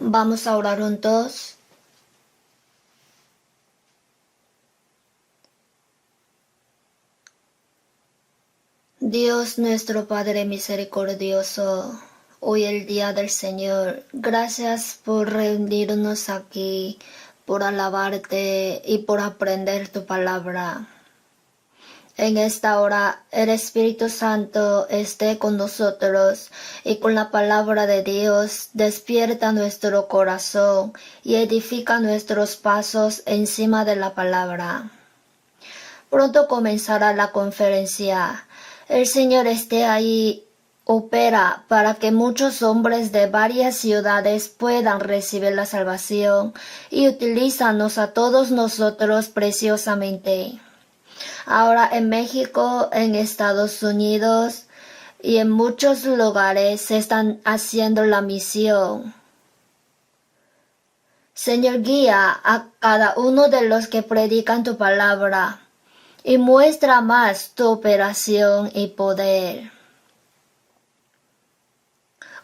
Vamos a orar juntos. Dios nuestro Padre misericordioso, hoy el día del Señor, gracias por reunirnos aquí, por alabarte y por aprender tu palabra. En esta hora, el Espíritu Santo esté con nosotros y con la palabra de Dios despierta nuestro corazón y edifica nuestros pasos encima de la palabra. Pronto comenzará la conferencia. El Señor esté ahí, opera para que muchos hombres de varias ciudades puedan recibir la salvación y utilízanos a todos nosotros preciosamente. Ahora en México, en Estados Unidos y en muchos lugares se están haciendo la misión. Señor, guía a cada uno de los que predican tu palabra y muestra más tu operación y poder.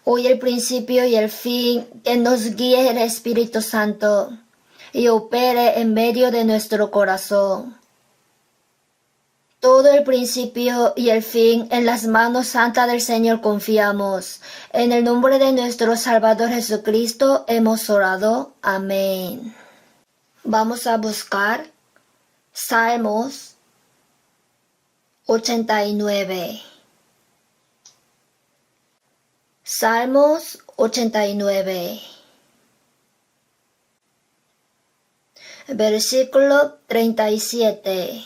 Hoy el principio y el fin, que nos guíe el Espíritu Santo y opere en medio de nuestro corazón. Todo el principio y el fin en las manos santas del Señor confiamos. En el nombre de nuestro Salvador Jesucristo hemos orado. Amén. Vamos a buscar Salmos 89. Salmos 89. Versículo 37.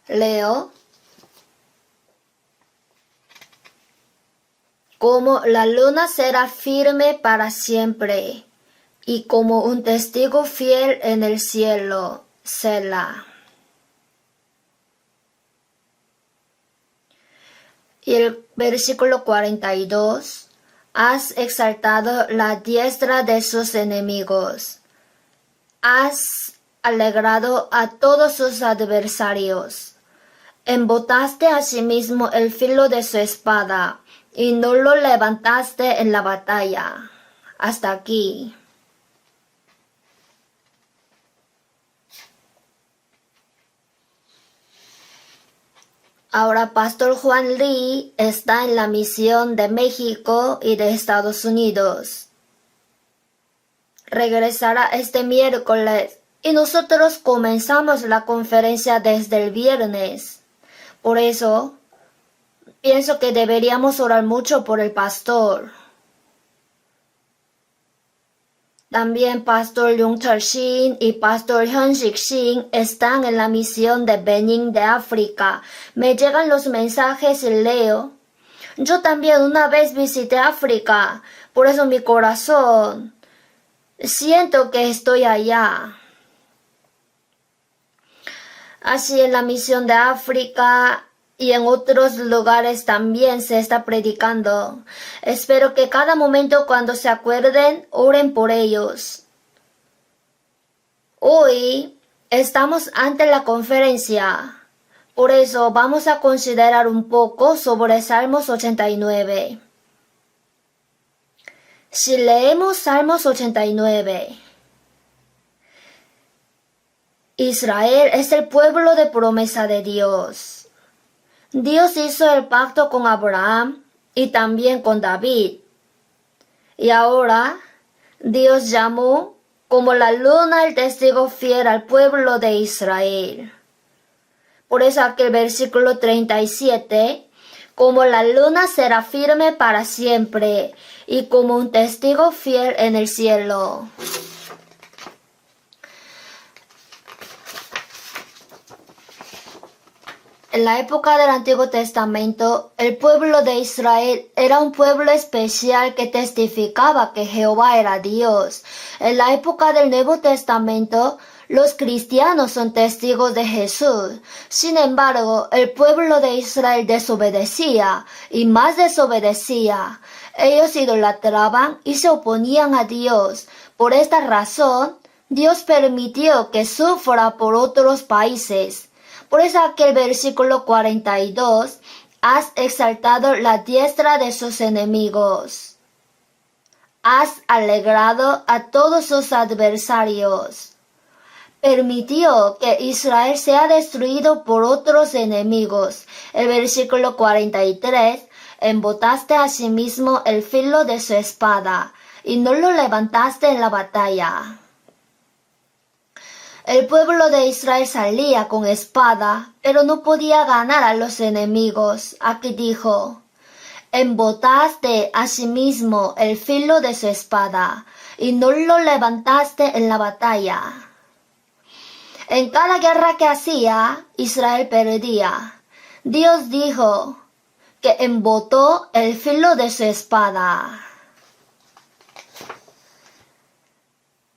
Leo. Como la luna será firme para siempre, y como un testigo fiel en el cielo, Selah. Y el versículo 42. Has exaltado la diestra de sus enemigos. Has alegrado a todos sus adversarios. Embotaste asimismo el filo de su espada, y no lo levantaste en la batalla. Hasta aquí. Ahora Pastor Juan Lee está en la misión de México y de Estados Unidos. Regresará este miércoles y nosotros comenzamos la conferencia desde el viernes. Por eso, pienso que deberíamos orar mucho por el pastor. También Pastor Jung Char-shin y Pastor Hyun-sik Shin están en la misión de Benín de África. Me llegan los mensajes y leo. Yo también una vez visité África, por eso mi corazón siento que estoy allá. Así en la misión de África y en otros lugares también se está predicando. Espero que cada momento cuando se acuerden, oren por ellos. Hoy estamos ante la conferencia. Por eso vamos a considerar un poco sobre Salmos 89. Si leemos Salmos 89, Israel es el pueblo de promesa de Dios. Dios hizo el pacto con Abraham y también con David. Y ahora Dios llamó como la luna el testigo fiel al pueblo de Israel. Por eso aquel versículo 37, como la luna será firme para siempre y como un testigo fiel en el cielo. En la época del Antiguo Testamento, el pueblo de Israel era un pueblo especial que testificaba que Jehová era Dios. En la época del Nuevo Testamento, los cristianos son testigos de Jesús. Sin embargo, el pueblo de Israel desobedecía y más desobedecía. Ellos idolatraban y se oponían a Dios. Por esta razón, Dios permitió que sufra por otros países. Por eso aquel versículo 42, has exaltado la diestra de sus enemigos. has alegrado a todos sus adversarios. Permitió que Israel sea destruido por otros enemigos. El versículo 43, embotaste asimismo el filo de su espada, y no lo levantaste en la batalla. El pueblo de Israel salía con espada, pero no podía ganar a los enemigos. Aquí dijo, embotaste asimismo el filo de su espada, y no lo levantaste en la batalla. En cada guerra que hacía, Israel perdía. Dios dijo que embotó el filo de su espada.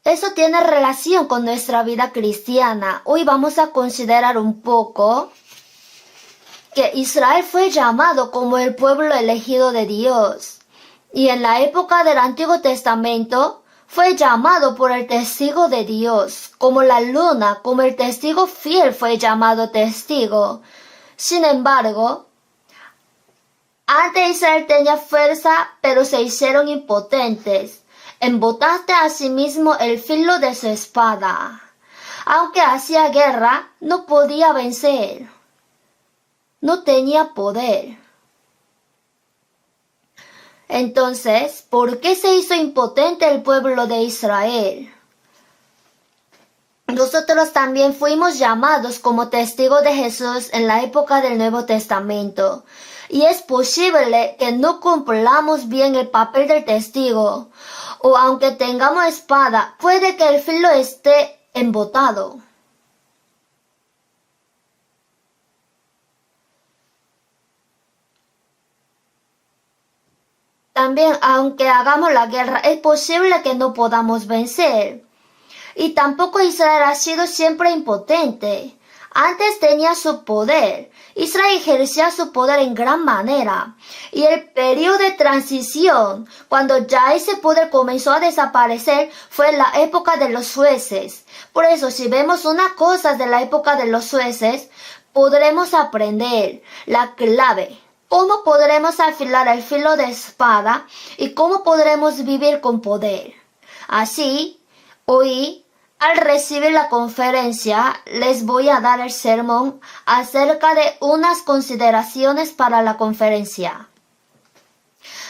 Eso tiene relación con nuestra vida cristiana. Hoy vamos a considerar un poco que Israel fue llamado como el pueblo elegido de Dios. Y en la época del Antiguo Testamento fue llamado por el testigo de Dios, como la luna, como el testigo fiel fue llamado testigo. Sin embargo, antes Israel tenía fuerza, pero se hicieron impotentes. Embotaste asimismo el filo de su espada. Aunque hacía guerra, no podía vencer. No tenía poder. Entonces, ¿por qué se hizo impotente el pueblo de Israel? Nosotros también fuimos llamados como testigos de Jesús en la época del Nuevo Testamento. Y es posible que no cumplamos bien el papel del testigo, o aunque tengamos espada, puede que el filo esté embotado. También, aunque hagamos la guerra, es posible que no podamos vencer. Y tampoco Israel ha sido siempre impotente. Antes tenía su poder. Israel ejercía su poder en gran manera. Y el periodo de transición, cuando ya ese poder comenzó a desaparecer, fue la época de los jueces. Por eso, si vemos una cosa de la época de los jueces, podremos aprender la clave. ¿Cómo podremos afilar el filo de espada y cómo podremos vivir con poder? Así, hoy, al recibir la conferencia, les voy a dar el sermón acerca de unas consideraciones para la conferencia.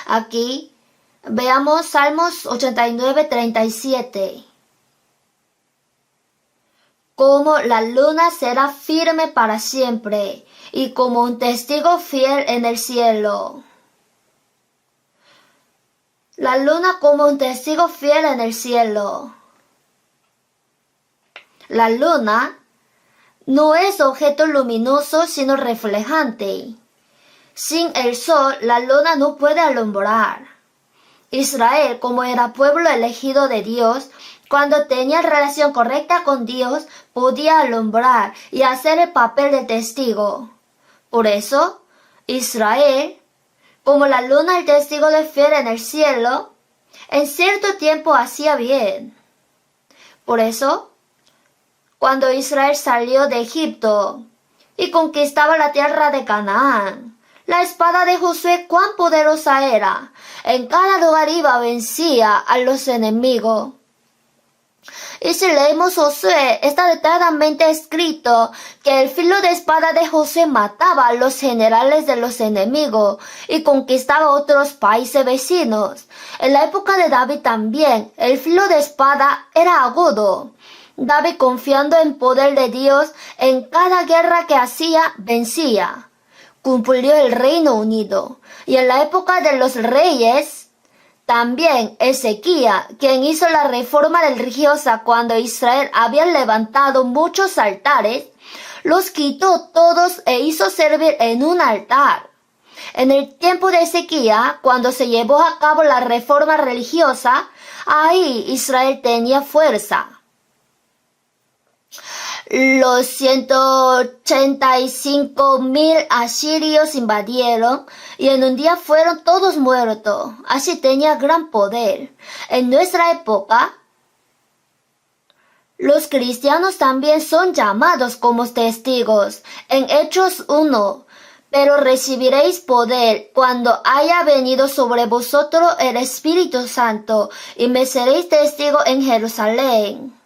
Aquí, veamos Salmos 89:37. Como la luna será firme para siempre, y como un testigo fiel en el cielo. La luna como un testigo fiel en el cielo. La luna no es objeto luminoso, sino reflejante. Sin el sol, la luna no puede alumbrar. Israel, como era pueblo elegido de Dios, cuando tenía relación correcta con Dios, podía alumbrar y hacer el papel de testigo. Por eso, Israel, como la luna el testigo de fiel en el cielo, en cierto tiempo hacía bien. Por eso, cuando Israel salió de Egipto y conquistaba la tierra de Canaán, la espada de Josué cuán poderosa era. En cada lugar iba, vencía a los enemigos. Y si leemos Josué, está detalladamente escrito que el filo de espada de Josué mataba a los generales de los enemigos y conquistaba otros países vecinos. En la época de David también, el filo de espada era agudo. David, confiando en poder de Dios, en cada guerra que hacía, vencía. Cumplió el Reino Unido. Y en la época de los reyes, también Ezequías, quien hizo la reforma religiosa cuando Israel había levantado muchos altares, los quitó todos e hizo servir en un altar. En el tiempo de Ezequías, cuando se llevó a cabo la reforma religiosa, ahí Israel tenía fuerza. Los 185,000 asirios invadieron y en un día fueron todos muertos. Así tenía gran poder. En nuestra época, los cristianos también son llamados como testigos. En Hechos 1, Pero recibiréis poder cuando haya venido sobre vosotros el Espíritu Santo, y me seréis testigo en Jerusalén.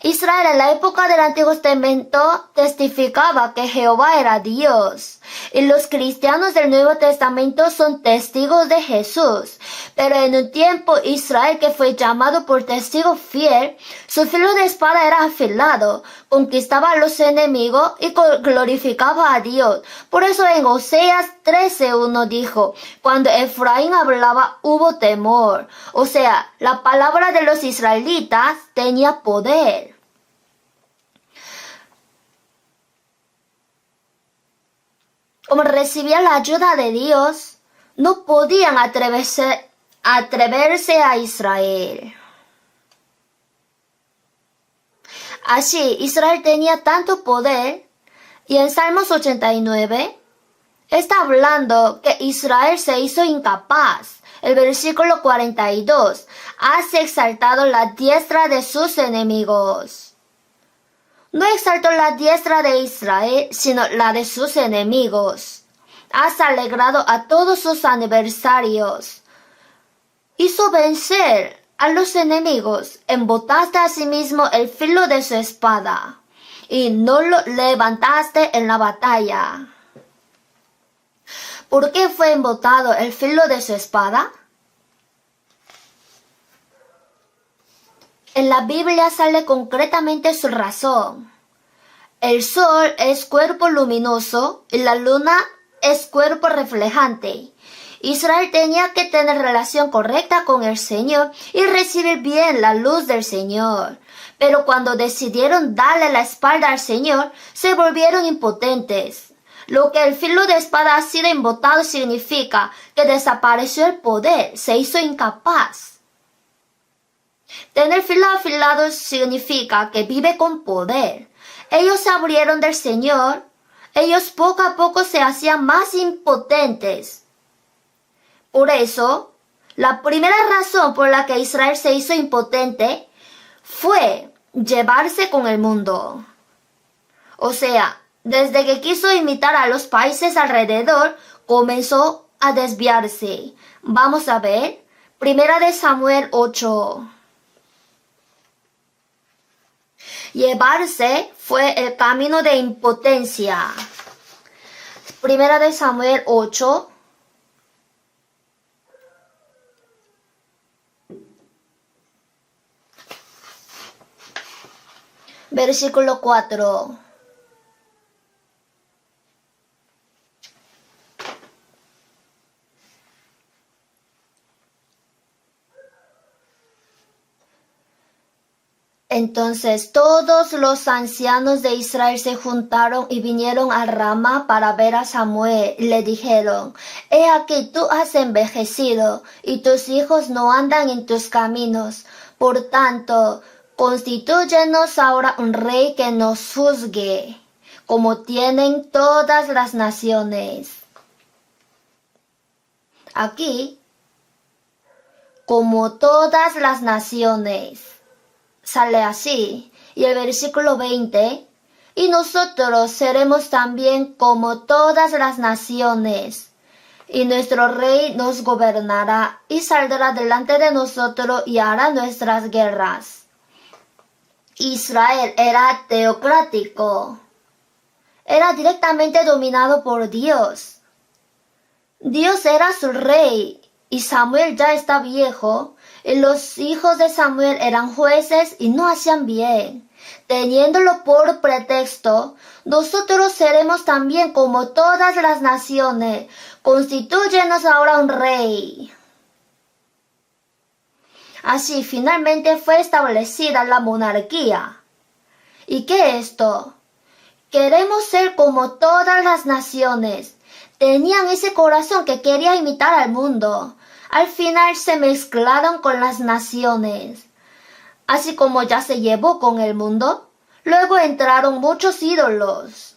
Israel en la época del Antiguo Testamento testificaba que Jehová era Dios, y los cristianos del Nuevo Testamento son testigos de Jesús. Pero en un tiempo Israel, que fue llamado por testigo fiel, su filo de espada era afilado, conquistaba a los enemigos y glorificaba a Dios. Por eso en Oseas 13:1 dijo: cuando Efraín hablaba hubo temor. O sea, la palabra de los israelitas tenía poder. Como recibían la ayuda de Dios, no podían atreverse a Israel. Así, Israel tenía tanto poder, y en Salmos 89 está hablando que Israel se hizo incapaz. El versículo 42, has exaltado la diestra de sus enemigos. No exaltó la diestra de Israel, sino la de sus enemigos. Has alegrado a todos sus adversarios. Hizo vencer a los enemigos. Embotaste a sí mismo el filo de su espada, y no lo levantaste en la batalla. ¿Por qué fue embotado el filo de su espada? En la Biblia sale concretamente su razón. El sol es cuerpo luminoso y la luna es cuerpo reflejante. Israel tenía que tener relación correcta con el Señor y recibir bien la luz del Señor. Pero cuando decidieron darle la espalda al Señor, se volvieron impotentes. Lo que el filo de espada ha sido embotado significa que desapareció el poder, se hizo incapaz. Tener filo afilado significa que vive con poder. Ellos se abrieron del Señor. Ellos poco a poco se hacían más impotentes. Por eso, la primera razón por la que Israel se hizo impotente fue llevarse con el mundo. O sea, desde que quiso imitar a los países alrededor, comenzó a desviarse. Vamos a ver, 1 Samuel 8. Llevarse fue el camino de impotencia. 1 Samuel 8. Versículo 4. Entonces todos los ancianos de Israel se juntaron y vinieron a Ramá para ver a Samuel, y le dijeron: he aquí tú has envejecido, y tus hijos no andan en tus caminos. Por tanto, constitúyenos ahora un rey que nos juzgue, como tienen todas las naciones. Aquí, como todas las naciones. Sale así. Y el versículo 20, y nosotros seremos también como todas las naciones, y nuestro rey nos gobernará y saldrá delante de nosotros y hará nuestras guerras. Israel era teocrático, era directamente dominado por Dios. Dios era su rey, y Samuel ya está viejo, y los hijos de Samuel eran jueces y no hacían bien. Teniéndolo por pretexto, nosotros seremos también como todas las naciones. Constitúyenos ahora un rey. Así finalmente fue establecida la monarquía. ¿Y qué es esto? Queremos ser como todas las naciones. Tenían ese corazón que quería imitar al mundo. Al final se mezclaron con las naciones. Así como ya se llevó con el mundo, luego entraron muchos ídolos.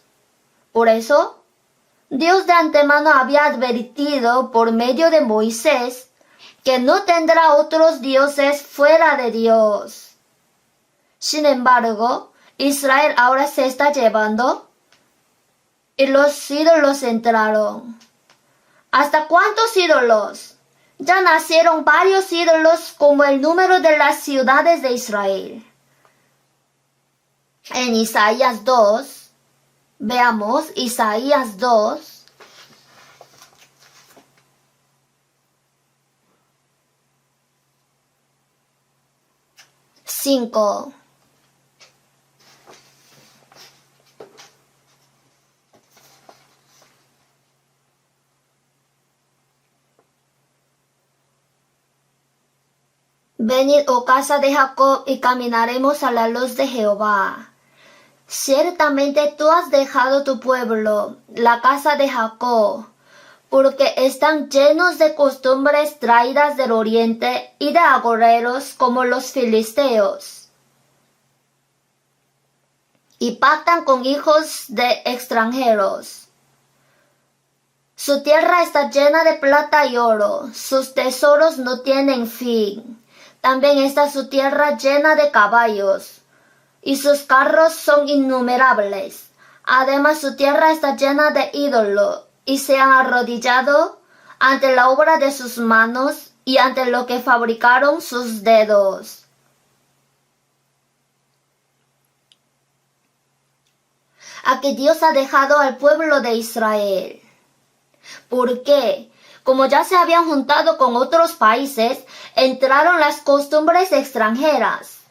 Por eso, Dios de antemano había advertido por medio de Moisés que no tendrá otros dioses fuera de Dios. Sin embargo, Israel ahora se está llevando y los ídolos entraron. ¿Hasta cuántos ídolos? Ya nacieron varios ídolos como el número de las ciudades de Israel. En Isaías 2, veamos Isaías 2, cinco. Venid, oh casa de Jacob, y caminaremos a la luz de Jehová. Ciertamente tú has dejado tu pueblo, la casa de Jacob, porque están llenos de costumbres traídas del oriente y de agoreros como los filisteos. Y pactan con hijos de extranjeros. Su tierra está llena de plata y oro, sus tesoros no tienen fin. También está su tierra llena de caballos, y sus carros son innumerables. Además su tierra está llena de ídolos, y se han arrodillado ante la obra de sus manos y ante lo que fabricaron sus dedos. Aquí Dios ha dejado al pueblo de Israel. ¿Por qué? Como ya se habían juntado con otros países, entraron las costumbres extranjeras.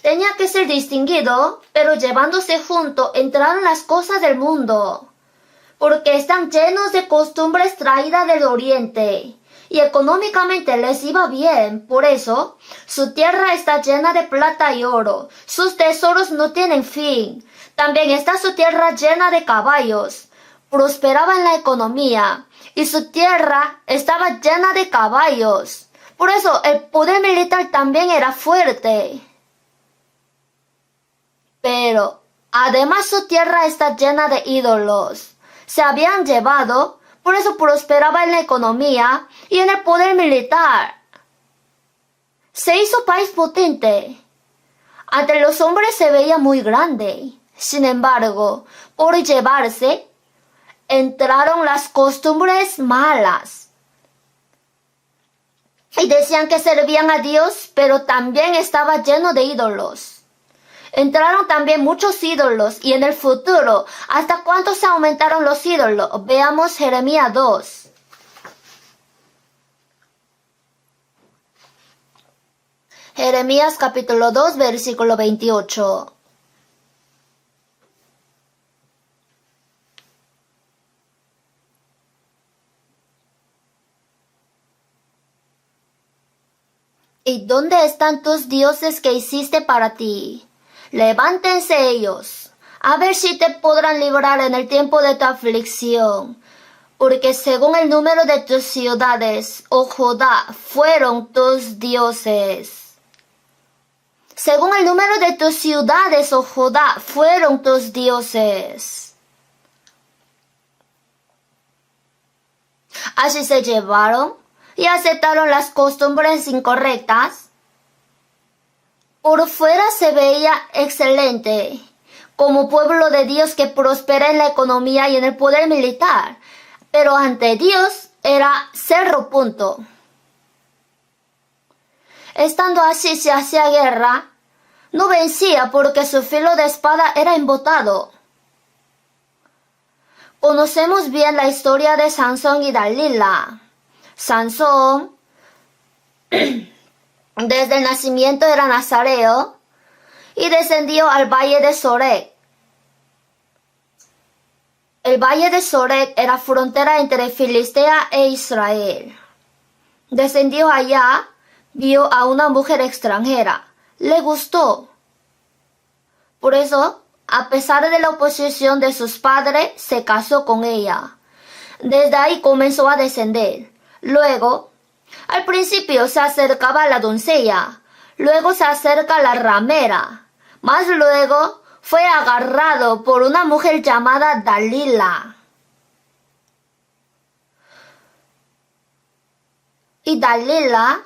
Tenía que ser distinguido, pero llevándose junto entraron las cosas del mundo, porque están llenos de costumbres traídas del oriente, y económicamente les iba bien. Por eso, su tierra está llena de plata y oro, sus tesoros no tienen fin. También está su tierra llena de caballos, prosperaba en la economía, y su tierra estaba llena de caballos. Por eso, el poder militar también era fuerte. Pero, además su tierra está llena de ídolos. Se habían llevado, por eso prosperaba en la economía y en el poder militar. Se hizo país potente. Ante los hombres se veía muy grande. Sin embargo, por llevarse, entraron las costumbres malas. Y decían que servían a Dios, pero también estaba lleno de ídolos. Entraron también muchos ídolos, y en el futuro, ¿hasta cuánto se aumentaron los ídolos? Veamos Jeremías 2. Jeremías capítulo 2, versículo 28. ¿Y dónde están tus dioses que hiciste para ti? Levántense ellos, a ver si te podrán librar en el tiempo de tu aflicción. Porque según el número de tus ciudades, oh Judá, fueron tus dioses. Según el número de tus ciudades, oh Judá, fueron tus dioses. Así se llevaron y aceptaron las costumbres incorrectas. Por fuera se veía excelente, como pueblo de Dios que prospera en la economía y en el poder militar, pero ante Dios era cerro punto. Estando así se hacía guerra, no vencía porque su filo de espada era embotado. Conocemos bien la historia de Sansón y Dalila. Sansón desde el nacimiento era nazareo y descendió al valle de Sorek. El valle de Sorek era frontera entre Filistea e Israel. Descendió allá, vio a una mujer extranjera, le gustó. Por eso, a pesar de la oposición de sus padres, se casó con ella. Desde ahí comenzó a descender. Luego, al principio se acercaba a la doncella, luego se acerca a la ramera, más luego fue agarrado por una mujer llamada Dalila. Y Dalila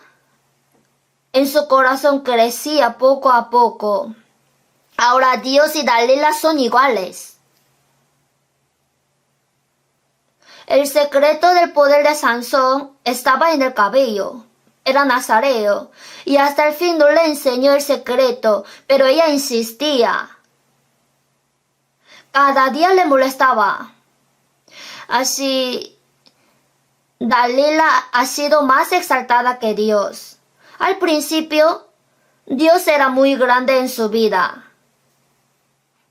en su corazón crecía poco a poco. Ahora Dios y Dalila son iguales. El secreto del poder de Sansón estaba en el cabello. Era nazareo, y hasta el fin no le enseñó el secreto, pero ella insistía. Cada día le molestaba. Así, Dalila ha sido más exaltada que Dios. Al principio, Dios era muy grande en su vida.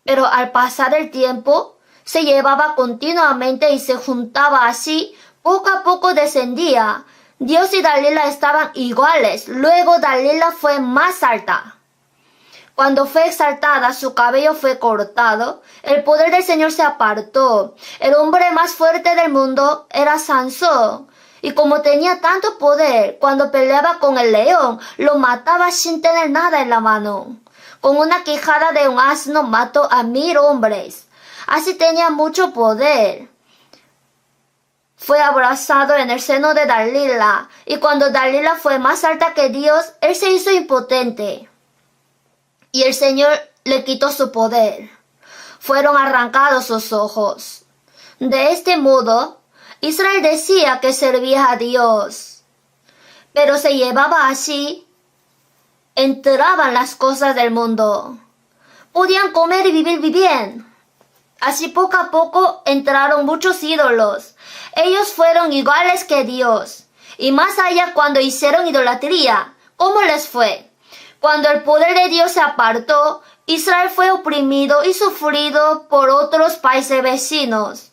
Pero al pasar el tiempo, se llevaba continuamente y se juntaba así, poco a poco descendía. Dios y Dalila estaban iguales. Luego Dalila fue más alta. Cuando fue exaltada, su cabello fue cortado. El poder del Señor se apartó. El hombre más fuerte del mundo era Sansón. Y como tenía tanto poder, cuando peleaba con el león, lo mataba sin tener nada en la mano. Con una quijada de un asno mató a 1000 hombres. Así tenía mucho poder. Fue abrazado en el seno de Dalila, y cuando Dalila fue más alta que Dios, él se hizo impotente. Y el Señor le quitó su poder. Fueron arrancados sus ojos. De este modo, Israel decía que servía a Dios, pero se llevaba así. Entraban las cosas del mundo. Podían comer y vivir bien. Así poco a poco entraron muchos ídolos. Ellos fueron iguales que Dios. Y más allá cuando hicieron idolatría. ¿Cómo les fue? Cuando el poder de Dios se apartó, Israel fue oprimido y sufrido por otros países vecinos.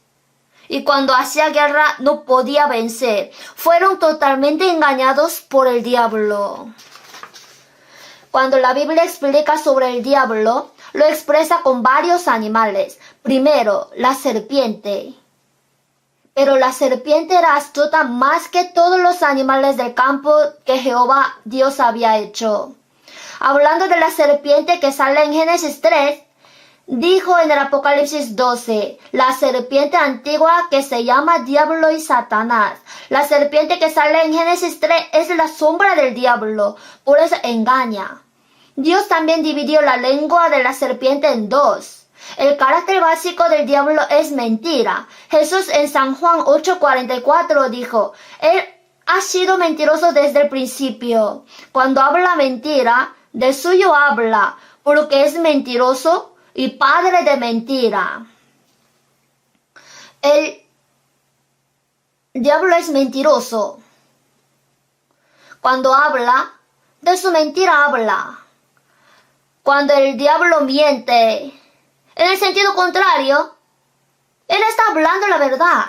Y cuando hacía guerra no podía vencer. Fueron totalmente engañados por el diablo. Cuando la Biblia explica sobre el diablo, lo expresa con varios animales. Primero, la serpiente. Pero la serpiente era astuta más que todos los animales del campo que Jehová Dios había hecho. Hablando de la serpiente que sale en Génesis 3, dijo en el Apocalipsis 12, la serpiente antigua que se llama Diablo y Satanás. La serpiente que sale en Génesis 3 es la sombra del diablo, por eso engaña. Dios también dividió la lengua de la serpiente en dos. El carácter básico del diablo es mentira. Jesús en San Juan 8:44 dijo, Él ha sido mentiroso desde el principio. Cuando habla mentira, de suyo habla, porque es mentiroso y padre de mentira. El diablo es mentiroso. Cuando habla, de su mentira habla. Cuando el diablo miente, en el sentido contrario, él está hablando la verdad.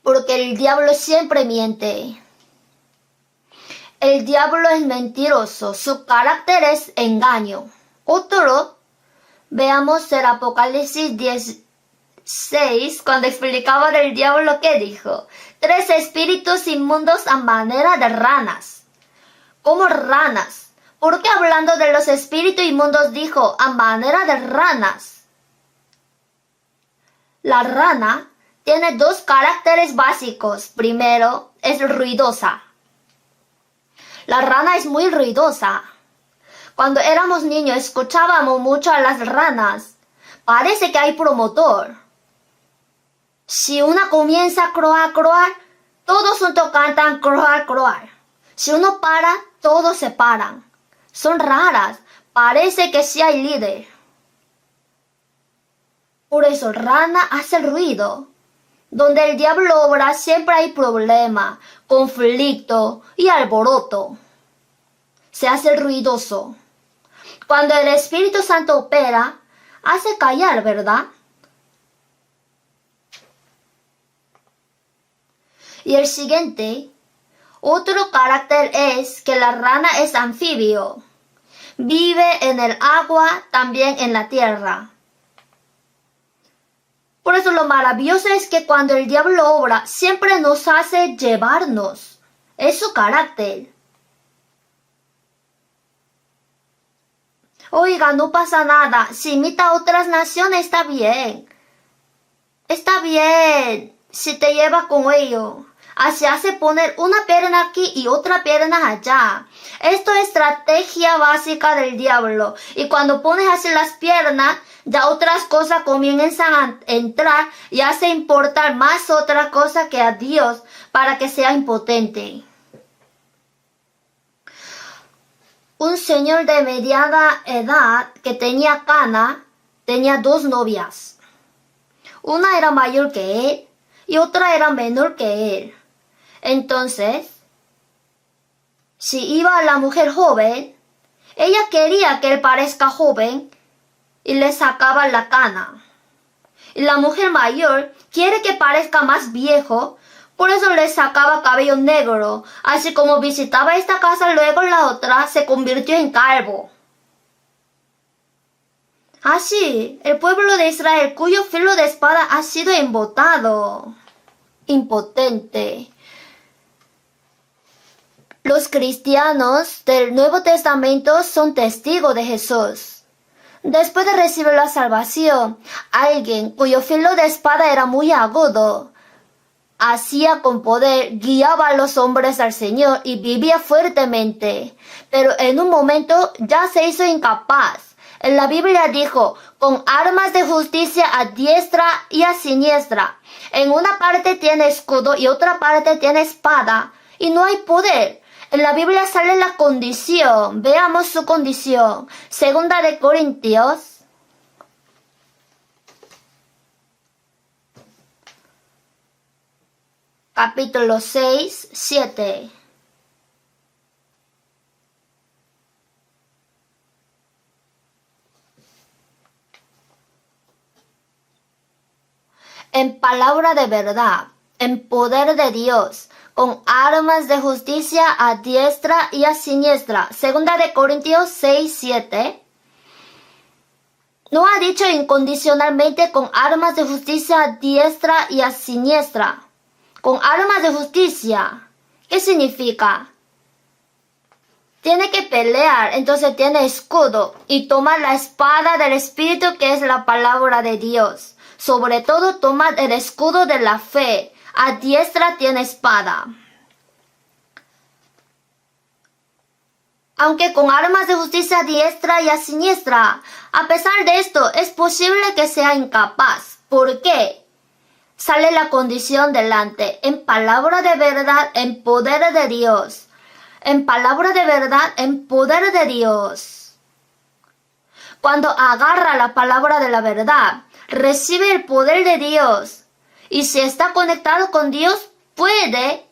Porque el diablo siempre miente. El diablo es mentiroso, su carácter es engaño. Otro, veamos el Apocalipsis 16, cuando explicaba del diablo, ¿qué dijo? 3 espíritus inmundos a manera de ranas. ¿Cómo ranas? ¿Por qué hablando de los espíritus inmundos dijo a manera de ranas? La rana tiene 2 caracteres básicos. Primero, es ruidosa. La rana es muy ruidosa. Cuando éramos niños escuchábamos mucho a las ranas. Parece que hay promotor. Si una comienza a croar, todos juntos cantan croar. Si uno para, todos se paran. Son raras. Parece que sí hay líder. Por eso rana hace ruido. Donde el diablo obra siempre hay problema, conflicto y alboroto. Se hace ruidoso. Cuando el Espíritu Santo opera, hace callar, ¿verdad? Y el siguiente, otro carácter es que la rana es anfibio. Vive en el agua, también en la tierra. Por eso lo maravilloso es que cuando el diablo obra, siempre nos hace llevarnos. Es su carácter. Oiga, no pasa nada. Si imita a otras naciones, está bien. Está bien si te llevas con ellos. Así hace poner una pierna aquí y otra pierna allá. Esto es estrategia básica del diablo. Y cuando pones así las piernas, ya otras cosas comienzan a entrar y hace importar más otra cosa que a Dios para que sea impotente. Un señor de mediana edad que tenía cana, tenía 2 novias. Una era mayor que él y otra era menor que él. Entonces, si iba la mujer joven, ella quería que él parezca joven y le sacaba la cana. Y la mujer mayor quiere que parezca más viejo, por eso le sacaba cabello negro. Así como visitaba esta casa, luego la otra se convirtió en calvo. Así, el pueblo de Israel, cuyo filo de espada ha sido embotado, impotente. Los cristianos del Nuevo Testamento son testigos de Jesús. Después de recibir la salvación, alguien cuyo filo de espada era muy agudo, hacía con poder, guiaba a los hombres al Señor y vivía fuertemente, pero en un momento ya se hizo incapaz. En la Biblia dijo, con armas de justicia a diestra y a siniestra. En una parte tiene escudo y otra parte tiene espada, y no hay poder. En la Biblia sale la condición. Veamos su condición. Segunda de Corintios, capítulo 6, 7. En palabra de verdad, en poder de Dios, con armas de justicia a diestra y a siniestra. Segunda de Corintios 6, 7. No ha dicho incondicionalmente con armas de justicia a diestra y a siniestra. Con armas de justicia. ¿Qué significa? Tiene que pelear, entonces tiene escudo y toma la espada del Espíritu, que es la palabra de Dios. Sobre todo toma el escudo de la fe. A diestra tiene espada. Aunque con armas de justicia a diestra y a siniestra, a pesar de esto es posible que sea incapaz. ¿Por qué? Sale la condición delante. En palabra de verdad, en poder de Dios. En palabra de verdad, en poder de Dios. Cuando agarra la palabra de la verdad, recibe el poder de Dios. Y si está conectado con Dios, puede,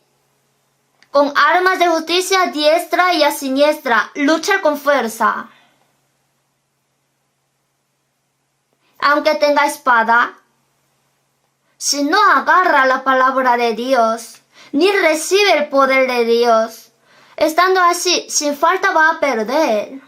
con armas de justicia a diestra y a siniestra, luchar con fuerza. Aunque tenga espada, si no agarra la palabra de Dios, ni recibe el poder de Dios, estando así, sin falta va a perder.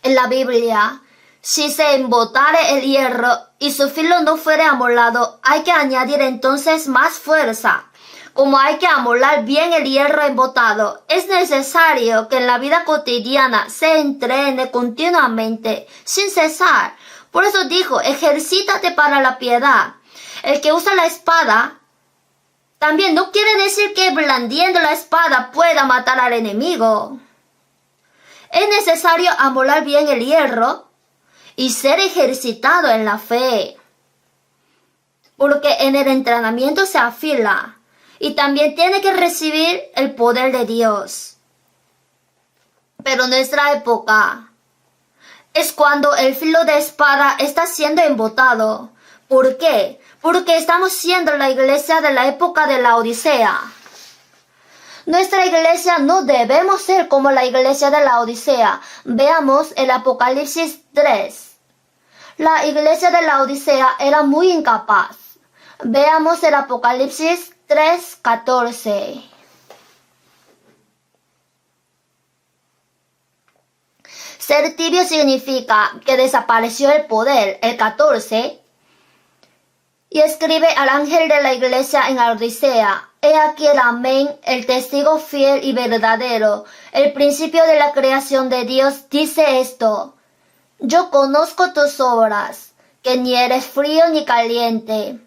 En la Biblia, si se embotare el hierro y su filo no fuere amolado, hay que añadir entonces más fuerza. Como hay que amolar bien el hierro embotado, es necesario que en la vida cotidiana se entrene continuamente, sin cesar. Por eso dijo, ejercítate para la piedad. El que usa la espada, también no quiere decir que blandiendo la espada pueda matar al enemigo. Es necesario amolar bien el hierro y ser ejercitado en la fe. Porque en el entrenamiento se afila. Y también tiene que recibir el poder de Dios. Pero en nuestra época es cuando el filo de espada está siendo embotado. ¿Por qué? Porque estamos siendo la iglesia de la época de la Odisea. Nuestra iglesia no debemos ser como la iglesia de la Odisea. Veamos el Apocalipsis 3. La iglesia de la Odisea era muy incapaz. Veamos el Apocalipsis 3:14. Ser tibio significa que desapareció el poder, el 14. Y escribe al ángel de la iglesia en la Odisea: He aquí el amén, el testigo fiel y verdadero, el principio de la creación de Dios, dice esto: Yo conozco tus obras, que ni eres frío ni caliente.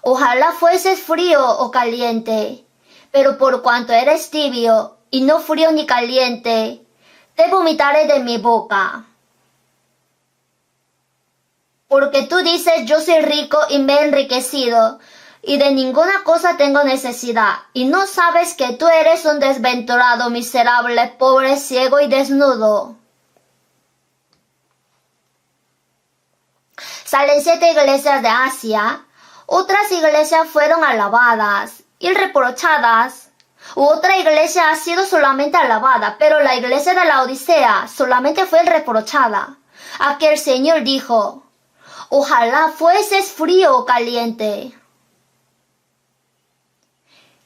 Ojalá fueses frío o caliente, pero por cuanto eres tibio y no frío ni caliente, te vomitaré de mi boca. Porque tú dices, yo soy rico y me he enriquecido, y de ninguna cosa tengo necesidad, y no sabes que tú eres un desventurado, miserable, pobre, ciego y desnudo. Salen 7 iglesias de Asia. Otras iglesias fueron alabadas y reprochadas. Otra iglesia ha sido solamente alabada, pero la iglesia de la Odisea solamente fue reprochada. Aquí el Señor dijo, ojalá fueses frío o caliente.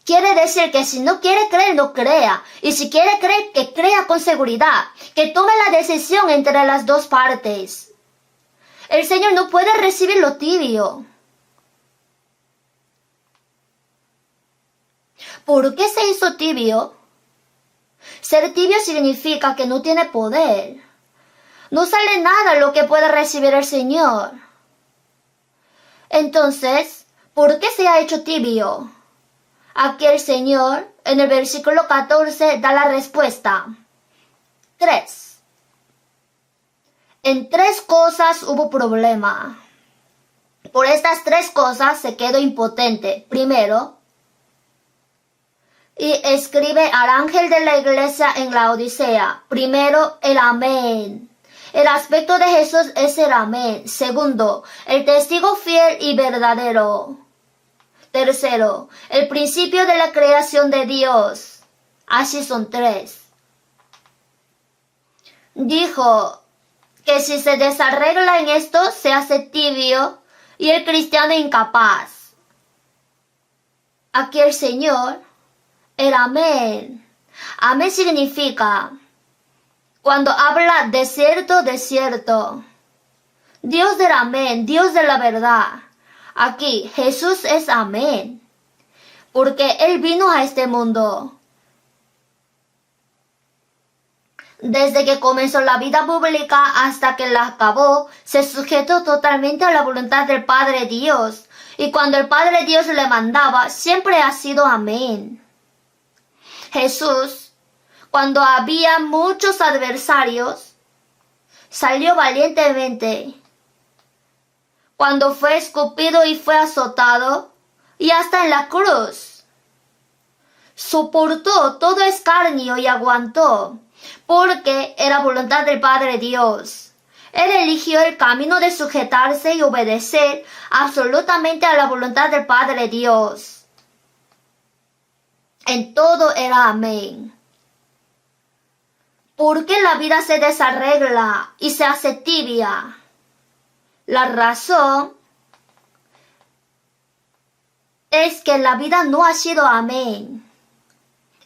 Quiere decir que si no quiere creer, no crea. Y si quiere creer, que crea con seguridad. Que tome la decisión entre las dos partes. El Señor no puede recibir lo tibio. ¿Por qué se hizo tibio? Ser tibio significa que no tiene poder. No sale nada lo que pueda recibir el Señor. Entonces, ¿por qué se ha hecho tibio? Aquí el Señor, en el versículo 14, da la respuesta. 3. En 3 cosas hubo problema. Por estas 3 cosas se quedó impotente. Primero, y escribe al ángel de la iglesia en la Odisea. Primero, el amén. El aspecto de Jesús es el amén. Segundo, el testigo fiel y verdadero. Tercero, el principio de la creación de Dios. Así son 3. Dijo que si se desarregla en esto, se hace tibio y el cristiano incapaz. Aquí el Señor, el amén. Amén significa, cuando habla desierto, desierto. Dios del amén, Dios de la verdad. Aquí Jesús es amén, porque Él vino a este mundo. Desde que comenzó la vida pública hasta que la acabó, se sujetó totalmente a la voluntad del Padre Dios. Y cuando el Padre Dios le mandaba, siempre ha sido amén. Jesús, cuando había muchos adversarios, salió valientemente. Cuando fue escupido y fue azotado, y hasta en la cruz, soportó todo escarnio y aguantó, porque era voluntad del Padre Dios. Él eligió el camino de sujetarse y obedecer absolutamente a la voluntad del Padre Dios. En todo era amén. ¿Por qué la vida se desarregla y se hace tibia? La razón es que la vida no ha sido amén.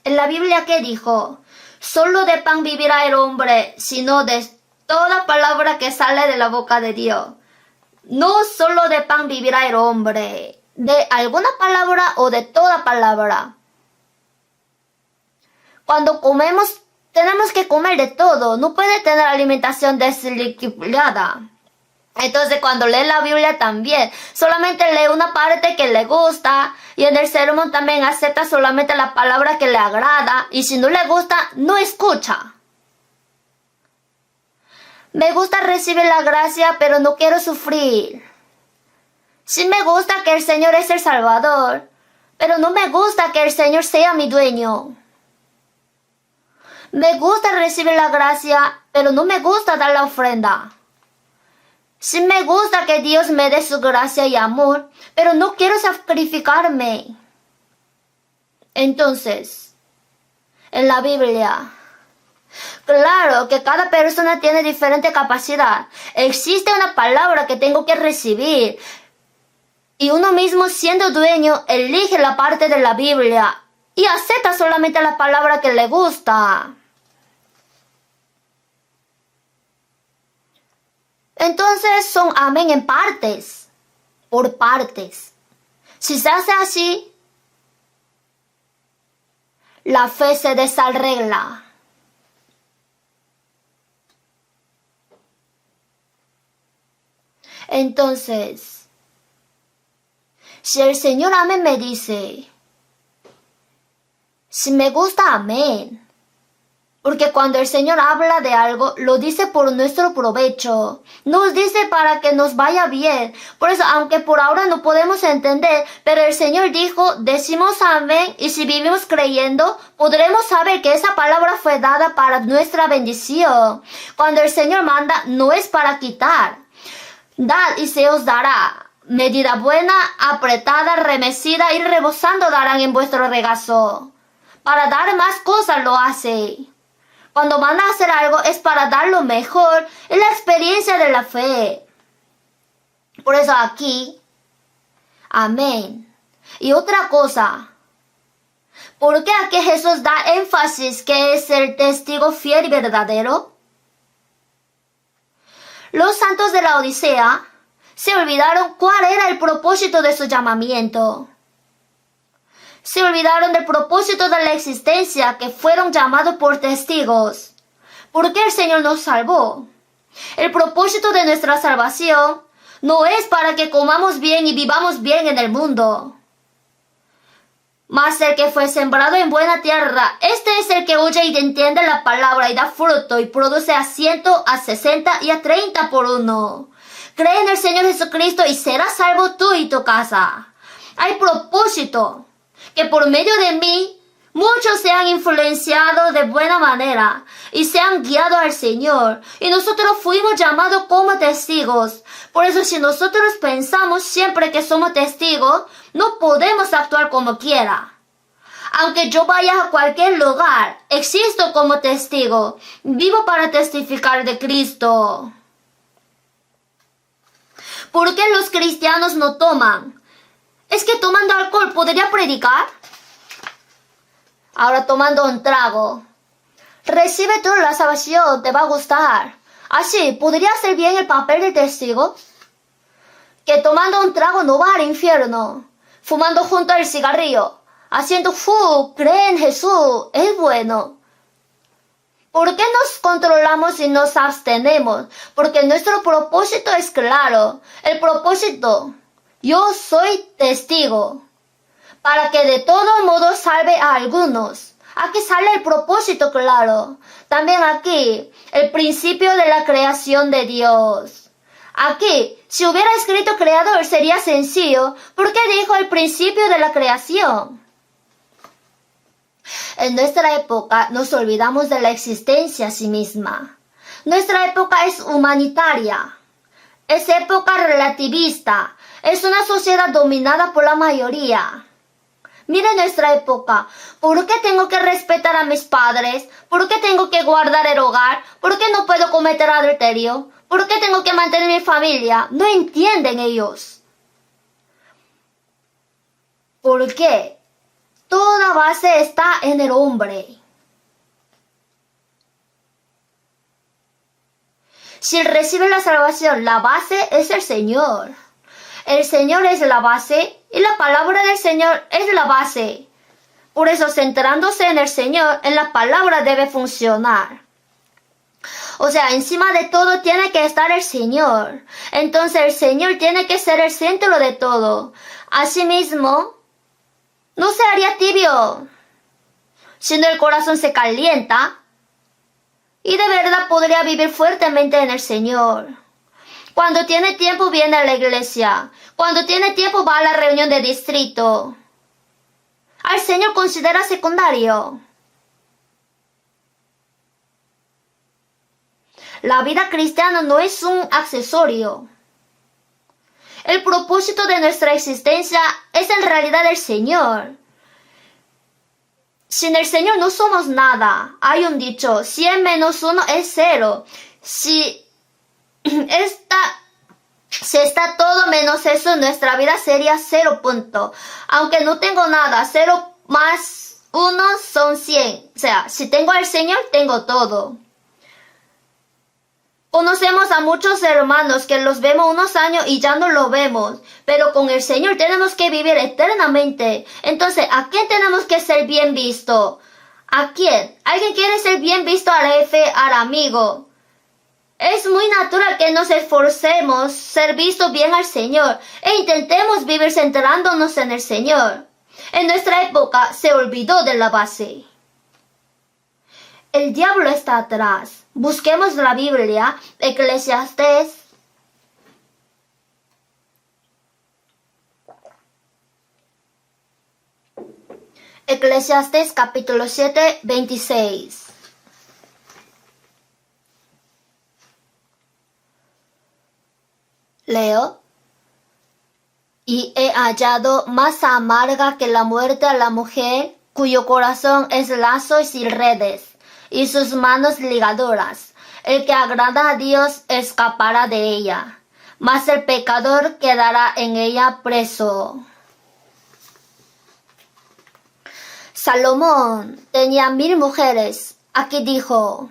En la Biblia, ¿qué dijo? Solo de pan vivirá el hombre, sino de toda palabra que sale de la boca de Dios. No solo de pan vivirá el hombre, de alguna palabra o de toda palabra. Cuando comemos, tenemos que comer de todo. No puede tener alimentación desequilibrada. Entonces cuando lee la Biblia también, solamente lee una parte que le gusta, y en el sermón también acepta solamente la palabra que le agrada, y si no le gusta, no escucha. Me gusta recibir la gracia, pero no quiero sufrir. Sí me gusta que el Señor es el Salvador, pero no me gusta que el Señor sea mi dueño. Me gusta recibir la gracia, pero no me gusta dar la ofrenda. Sí me gusta que Dios me dé su gracia y amor, pero no quiero sacrificarme. Entonces, en la Biblia, claro que cada persona tiene diferente capacidad. Existe una palabra que tengo que recibir. Y uno mismo, siendo dueño, elige la parte de la Biblia y acepta solamente la palabra que le gusta. Entonces son amén en partes, por partes. Si se hace así, la fe se desarregla. Entonces, Si el Señor amén me dice, si me gusta, amén. Porque cuando el Señor habla de algo, lo dice por nuestro provecho. Nos dice para que nos vaya bien. Por eso, aunque por ahora no podemos entender, pero el Señor dijo, decimos amén, y si vivimos creyendo, podremos saber que esa palabra fue dada para nuestra bendición. Cuando el Señor manda, no es para quitar. Dad y se os dará. Medida buena, apretada, remecida y rebosando darán en vuestro regazo. Para dar más cosas lo hace. Cuando van a hacer algo es para dar lo mejor, es la experiencia de la fe. Por eso aquí, amén. Y otra cosa, ¿por qué aquí Jesús da énfasis que es el testigo fiel y verdadero? Los santos de la Odisea se olvidaron cuál era el propósito de su llamamiento. Se olvidaron del propósito de la existencia, que fueron llamados por testigos. ¿Por qué el Señor nos salvó? El propósito de nuestra salvación no es para que comamos bien y vivamos bien en el mundo. Mas el que fue sembrado en buena tierra, este es el que oye y entiende la palabra y da fruto y produce a 100, a 60 y a 30 por uno. Cree en el Señor Jesucristo y serás salvo tú y tu casa. Hay propósito. Que por medio de mí muchos sean influenciados de buena manera y sean guiados al Señor. Y nosotros fuimos llamados como testigos. Por eso si nosotros pensamos siempre que somos testigos, no podemos actuar como quiera. Aunque yo vaya a cualquier lugar, existo como testigo. Vivo para testificar de Cristo. ¿Por qué los cristianos no toman? ¿Es que tomando alcohol podría predicar? Ahora tomando un trago. Recibe tú la salvación, te va a gustar. Así, ¿podría hacer bien el papel de testigo? Que tomando un trago no va al infierno. Fumando junto al cigarrillo. Haciendo cree en Jesús, es bueno. ¿Por qué nos controlamos y nos abstenemos? Porque nuestro propósito es claro. El propósito... Yo soy testigo, para que de todo modo salve a algunos. Aquí sale el propósito claro. También aquí, el principio de la creación de Dios. Aquí, si hubiera escrito creador sería sencillo, porque dijo el principio de la creación. En nuestra época nos olvidamos de la existencia a sí misma. Nuestra época es humanitaria. Es época relativista. Es una sociedad dominada por la mayoría. Mire nuestra época. ¿Por qué tengo que respetar a mis padres? ¿Por qué tengo que guardar el hogar? ¿Por qué no puedo cometer adulterio? ¿Por qué tengo que mantener mi familia? No entienden ellos. ¿Por qué? Toda base está en el hombre. Si recibe la salvación, la base es el Señor. El Señor es la base y la palabra del Señor es la base. Por eso, centrándose en el Señor, en la palabra debe funcionar. O sea, encima de todo tiene que estar el Señor. Entonces el Señor tiene que ser el centro de todo. Asimismo, no se haría tibio, sino el corazón se calienta y de verdad podría vivir fuertemente en el Señor. Cuando tiene tiempo viene a la iglesia. Cuando tiene tiempo va a la reunión de distrito. Al Señor considera secundario. La vida cristiana no es un accesorio. El propósito de nuestra existencia es en realidad el Señor. Sin el Señor no somos nada. Hay un dicho, 100 menos 1 es 0. Si está todo menos eso, nuestra vida sería 0 punto. Aunque no tengo nada, 0 más 1 son 100. O sea, si tengo al Señor, tengo todo. Conocemos a muchos hermanos que los vemos unos años y ya no lo vemos. Pero con el Señor tenemos que vivir eternamente. Entonces, ¿a quién tenemos que ser bien visto? ¿A quién? ¿Alguien quiere ser bien visto al jefe, al amigo? Es muy natural que nos esforcemos ser visto bien al Señor e intentemos vivir centrándonos en el Señor. En nuestra época se olvidó de la base. El diablo está atrás. Busquemos la Biblia, Eclesiastés. Eclesiastés capítulo 7, 26. Leo. Y he hallado más amarga que la muerte a la mujer, cuyo corazón es lazos y redes, y sus manos ligadoras. El que agrada a Dios escapará de ella, mas el pecador quedará en ella preso. Salomón tenía 1000 mujeres. Aquí dijo: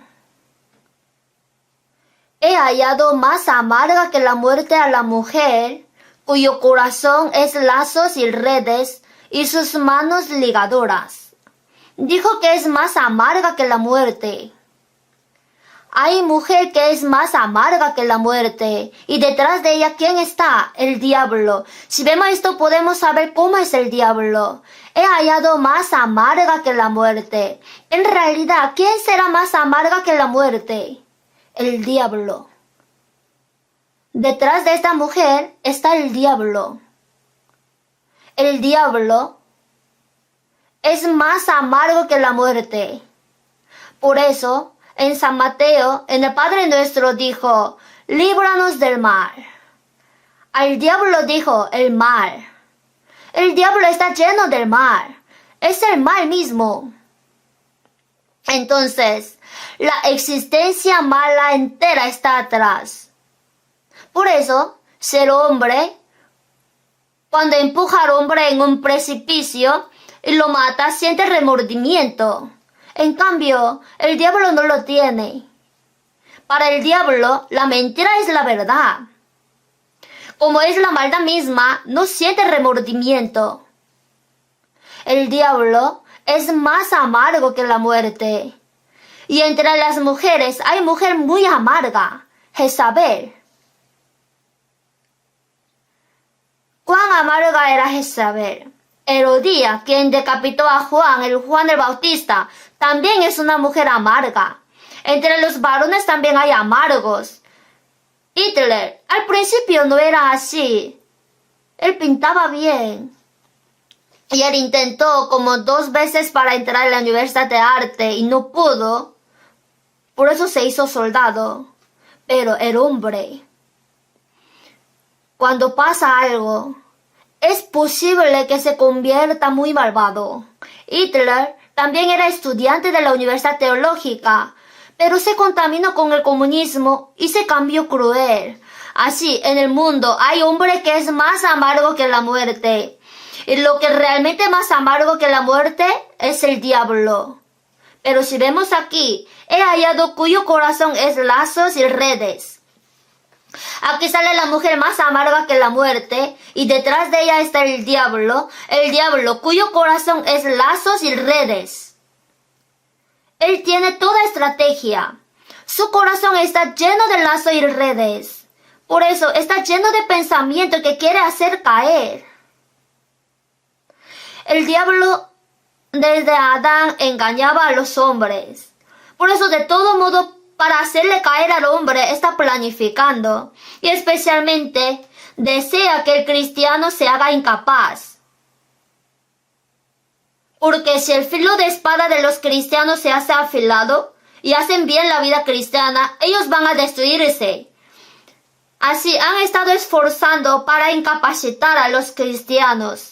he hallado más amarga que la muerte a la mujer, cuyo corazón es lazos y redes, y sus manos ligadoras. Dijo que es más amarga que la muerte. Hay mujer que es más amarga que la muerte, y detrás de ella, ¿quién está? El diablo. Si vemos esto, podemos saber cómo es el diablo. He hallado más amarga que la muerte. En realidad, ¿quién será más amarga que la muerte? El diablo. Detrás de esta mujer está el diablo. El diablo es más amargo que la muerte. Por eso, en San Mateo, en el Padre Nuestro dijo: líbranos del mal. Al diablo dijo: el mal. El diablo está lleno del mal. Es el mal mismo. Entonces, la existencia mala entera está atrás. Por eso, ser hombre, cuando empuja al hombre en un precipicio y lo mata, siente remordimiento. En cambio, el diablo no lo tiene. Para el diablo, la mentira es la verdad. Como es la maldad misma, no siente remordimiento. El diablo es más amargo que la muerte. Y entre las mujeres hay mujer muy amarga, Jezabel. ¿Cuán amarga era Jezabel? Herodías, quien decapitó a Juan, el Juan el Bautista, también es una mujer amarga. Entre los varones también hay amargos. Hitler, al principio no era así. Él pintaba bien. Y él intentó como 2 veces para entrar a la Universidad de Arte y no pudo. Por eso se hizo soldado. Pero el hombre, cuando pasa algo, es posible que se convierta muy malvado. Hitler también era estudiante de la Universidad Teológica, pero se contaminó con el comunismo y se cambió cruel. Así, en el mundo hay hombre que es más amargo que la muerte. Y lo que realmente más amargo que la muerte es el diablo. Pero si vemos aquí, he hallado cuyo corazón es lazos y redes. Aquí sale la mujer más amarga que la muerte, y detrás de ella está el diablo cuyo corazón es lazos y redes. Él tiene toda estrategia. Su corazón está lleno de lazos y redes. Por eso está lleno de pensamiento que quiere hacer caer. El diablo desde Adán engañaba a los hombres. Por eso de todo modo, para hacerle caer al hombre está planificando, y especialmente desea que el cristiano se haga incapaz. Porque si el filo de espada de los cristianos se hace afilado y hacen bien la vida cristiana, ellos van a destruirse. Así han estado esforzando para incapacitar a los cristianos.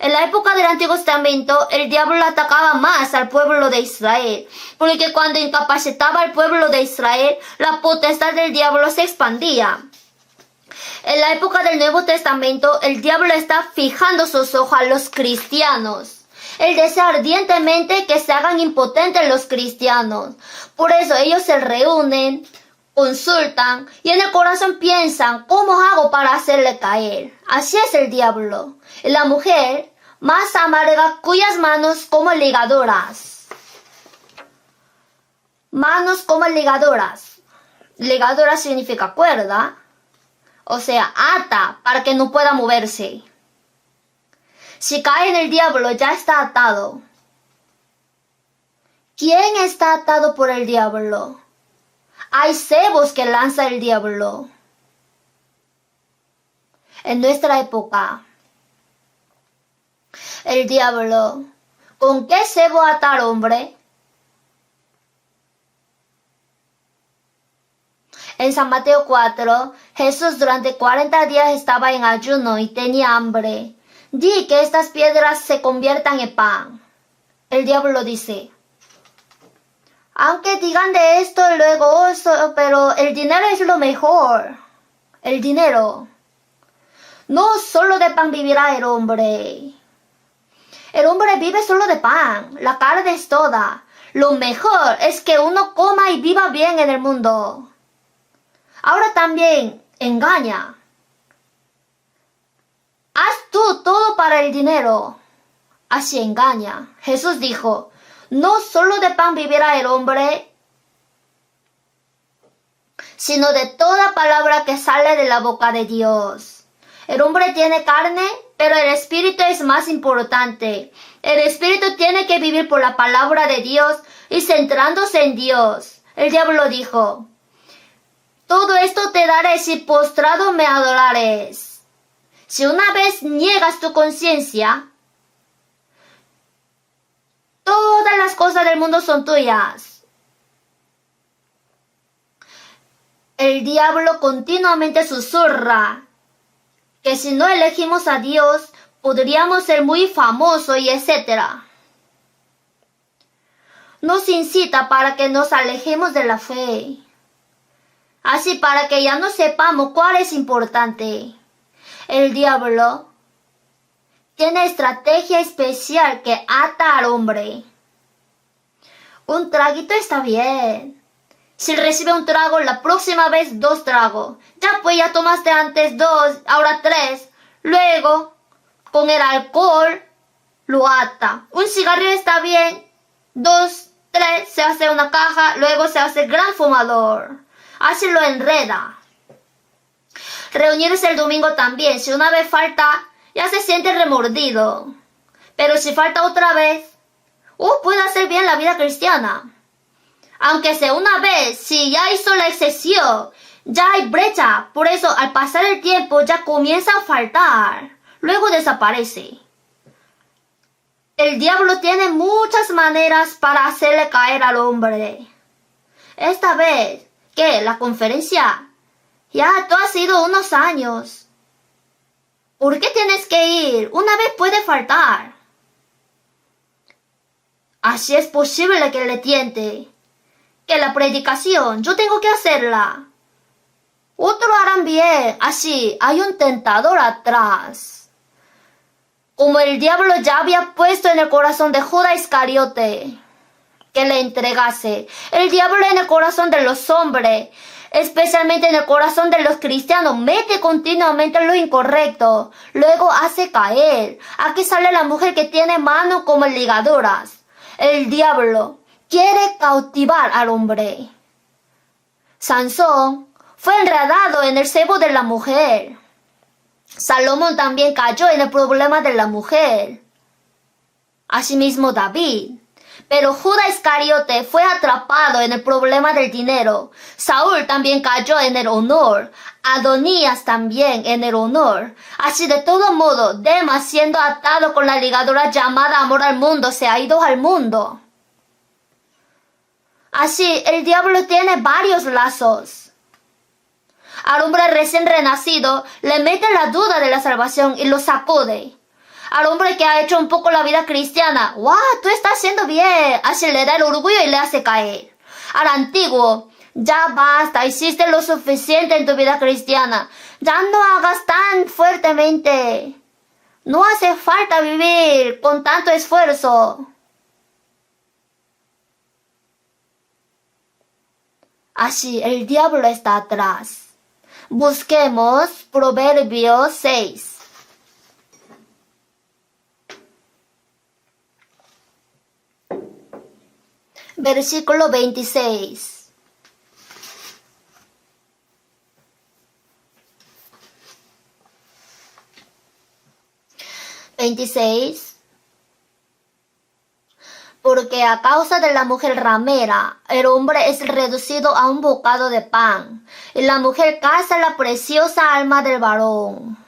En la época del Antiguo Testamento, el diablo atacaba más al pueblo de Israel, porque cuando incapacitaba al pueblo de Israel, la potestad del diablo se expandía. En la época del Nuevo Testamento, el diablo está fijando sus ojos a los cristianos. Él desea ardientemente que se hagan impotentes los cristianos. Por eso ellos se reúnen, consultan y en el corazón piensan, ¿cómo hago para hacerle caer? Así es el diablo. Y la mujer más amarga, cuyas manos como ligadoras. Manos como ligadoras. Ligadura significa cuerda, o sea, ata para que no pueda moverse. Si cae en el diablo, ya está atado. ¿Quién está atado por el diablo? Hay cebos que lanza el diablo. En nuestra época, el diablo, ¿con qué cebo ata al hombre? En San Mateo 4, Jesús durante 40 días estaba en ayuno y tenía hambre. Di que estas piedras se conviertan en pan. El diablo dice, aunque digan de esto luego, pero el dinero es lo mejor. El dinero. No solo de pan vivirá el hombre. El hombre vive solo de pan. La carne es toda. Lo mejor es que uno coma y viva bien en el mundo. Ahora también engaña. Haz tú todo para el dinero. Así engaña. Jesús dijo, no solo de pan vivirá el hombre, sino de toda palabra que sale de la boca de Dios. El hombre tiene carne, pero el espíritu es más importante. El espíritu tiene que vivir por la palabra de Dios y centrándose en Dios. El diablo dijo, todo esto te daré si postrado me adorares. Si una vez niegas tu conciencia, todas las cosas del mundo son tuyas. El diablo continuamente susurra que si no elegimos a Dios, podríamos ser muy famosos y etcétera. Nos incita para que nos alejemos de la fe. Así para que ya no sepamos cuál es importante. El diablo tiene estrategia especial que ata al hombre. Un traguito está bien. Si recibe un trago, la próxima vez 2 tragos. Ya pues ya tomaste antes 2, ahora 3. Luego, con el alcohol, lo ata. Un cigarrillo está bien. 2, 3, se hace una caja, luego se hace gran fumador. Así lo enreda. Reunirse el domingo también. Si una vez falta, ya se siente remordido. Pero si falta otra vez, puede hacer bien la vida cristiana. Aunque sea una vez, si ya hizo la excesión, ya hay brecha. Por eso, al pasar el tiempo, ya comienza a faltar. Luego desaparece. El diablo tiene muchas maneras para hacerle caer al hombre. Esta vez, ¿qué? La conferencia. Ya, tú has ido unos años. ¿Por qué tienes que ir? Una vez puede faltar. Así es posible que le tiente. Que la predicación, yo tengo que hacerla. Otros harán bien, así hay un tentador atrás. Como el diablo ya había puesto en el corazón de Judas Iscariote que le entregase. El diablo en el corazón de los hombres, especialmente en el corazón de los cristianos, mete continuamente lo incorrecto. Luego hace caer. Aquí sale la mujer que tiene manos como ligaduras. El diablo quiere cautivar al hombre. Sansón fue enredado en el cebo de la mujer. Salomón también cayó en el problema de la mujer. Asimismo David. Pero Judas Iscariote fue atrapado en el problema del dinero. Saúl también cayó en el honor. Adonías también en el honor. Así de todo modo, Demas, siendo atado con la ligadura llamada amor al mundo, se ha ido al mundo. Así, el diablo tiene varios lazos. Al hombre recién renacido le mete la duda de la salvación y lo sacude. Al hombre que ha hecho un poco la vida cristiana, ¡wow! Tú estás haciendo bien. Así le da el orgullo y le hace caer. Al antiguo, ya basta, hiciste lo suficiente en tu vida cristiana. Ya no hagas tan fuertemente. No hace falta vivir con tanto esfuerzo. Así, el diablo está atrás. Busquemos Proverbios 6. Versículo 26. 26. Porque a causa de la mujer ramera, el hombre es reducido a un bocado de pan, y la mujer caza la preciosa alma del varón.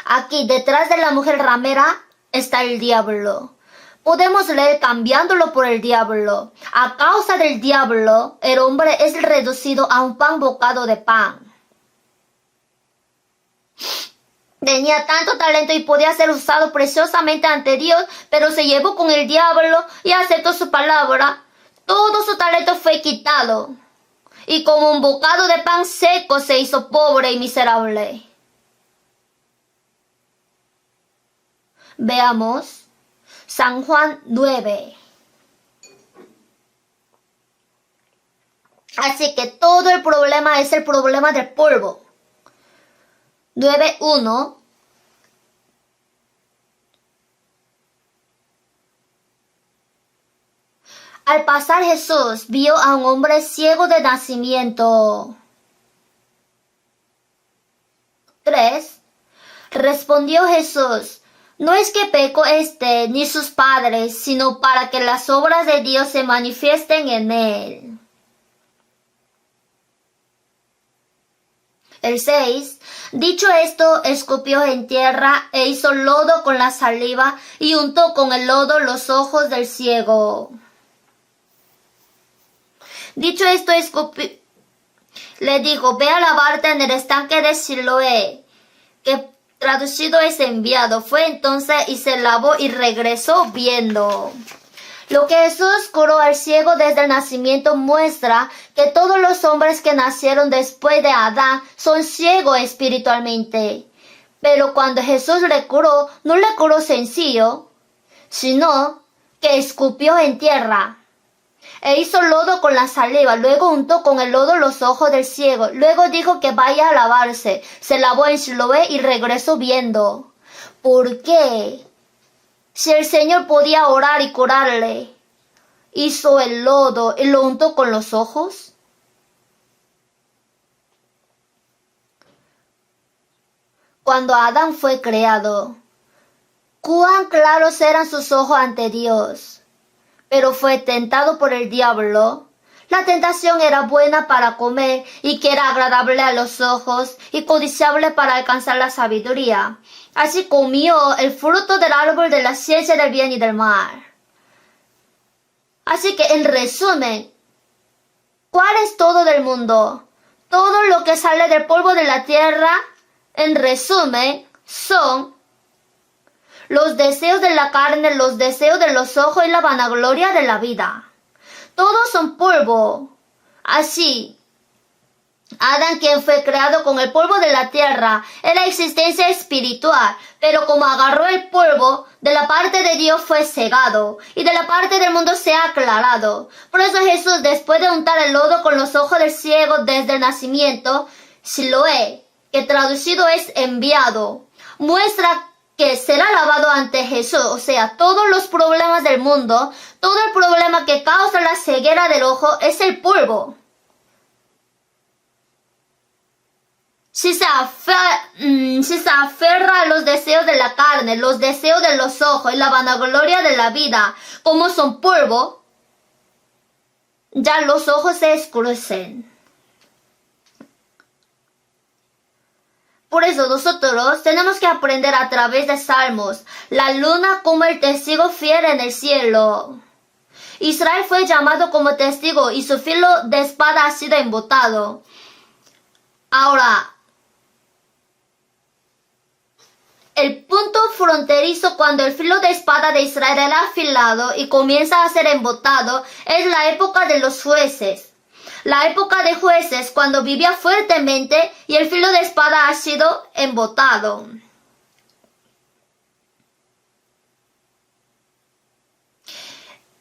Aquí, detrás de la mujer ramera, está el diablo. Podemos leer cambiándolo por el diablo. A causa del diablo, el hombre es reducido a un pan bocado de pan. Tenía tanto talento y podía ser usado preciosamente ante Dios, pero se llevó con el diablo y aceptó su palabra. Todo su talento fue quitado. Y como un bocado de pan seco se hizo pobre y miserable. Veamos San Juan 9. Así que todo el problema es el problema del polvo. 9:1. Al pasar Jesús vio a un hombre ciego de nacimiento. 3. Respondió Jesús: no es que pecó éste ni sus padres, sino para que las obras de Dios se manifiesten en él. El 6. Dicho esto, escupió en tierra e hizo lodo con la saliva y untó con el lodo los ojos del ciego. Dicho esto, le dijo: ve a lavarte en el estanque de Siloé, que traducido es enviado. Fue entonces y se lavó y regresó viendo. Lo que Jesús curó al ciego desde el nacimiento muestra que todos los hombres que nacieron después de Adán son ciegos espiritualmente. Pero cuando Jesús le curó, no le curó sencillo, sino que escupió en tierra e hizo lodo con la saliva. Luego untó con el lodo los ojos del ciego. Luego dijo que vaya a lavarse. Se lavó en Siloé y regresó viendo. ¿Por qué? Si el Señor podía orar y curarle, hizo el lodo y lo untó con los ojos. Cuando Adán fue creado, cuán claros eran sus ojos ante Dios, pero fue tentado por el diablo. La tentación era buena para comer y que era agradable a los ojos y codiciable para alcanzar la sabiduría. Así comió el fruto del árbol de la ciencia del bien y del mal. Así que, en resumen, ¿cuál es todo del mundo? Todo lo que sale del polvo de la tierra, en resumen, son los deseos de la carne, los deseos de los ojos y la vanagloria de la vida. Todos son polvo. Así, Adán, quien fue creado con el polvo de la tierra, era existencia espiritual, pero como agarró el polvo, de la parte de Dios fue cegado, y de la parte del mundo se ha aclarado. Por eso Jesús, después de untar el lodo con los ojos del ciego desde el nacimiento, Siloé, que traducido es enviado, muestra que será lavado ante Jesús. O sea, todos los problemas del mundo, todo el problema que causa la ceguera del ojo es el polvo. Si se aferra a los deseos de la carne, los deseos de los ojos y la vanagloria de la vida, como son polvo, ya los ojos se oscurecen. Por eso nosotros tenemos que aprender a través de Salmos, la luna como el testigo fiel en el cielo. Israel fue llamado como testigo y su filo de espada ha sido embotado. Ahora, el punto fronterizo cuando el filo de espada de Israel era afilado y comienza a ser embotado es la época de los jueces. La época de jueces cuando vivía fuertemente y el filo de espada ha sido embotado.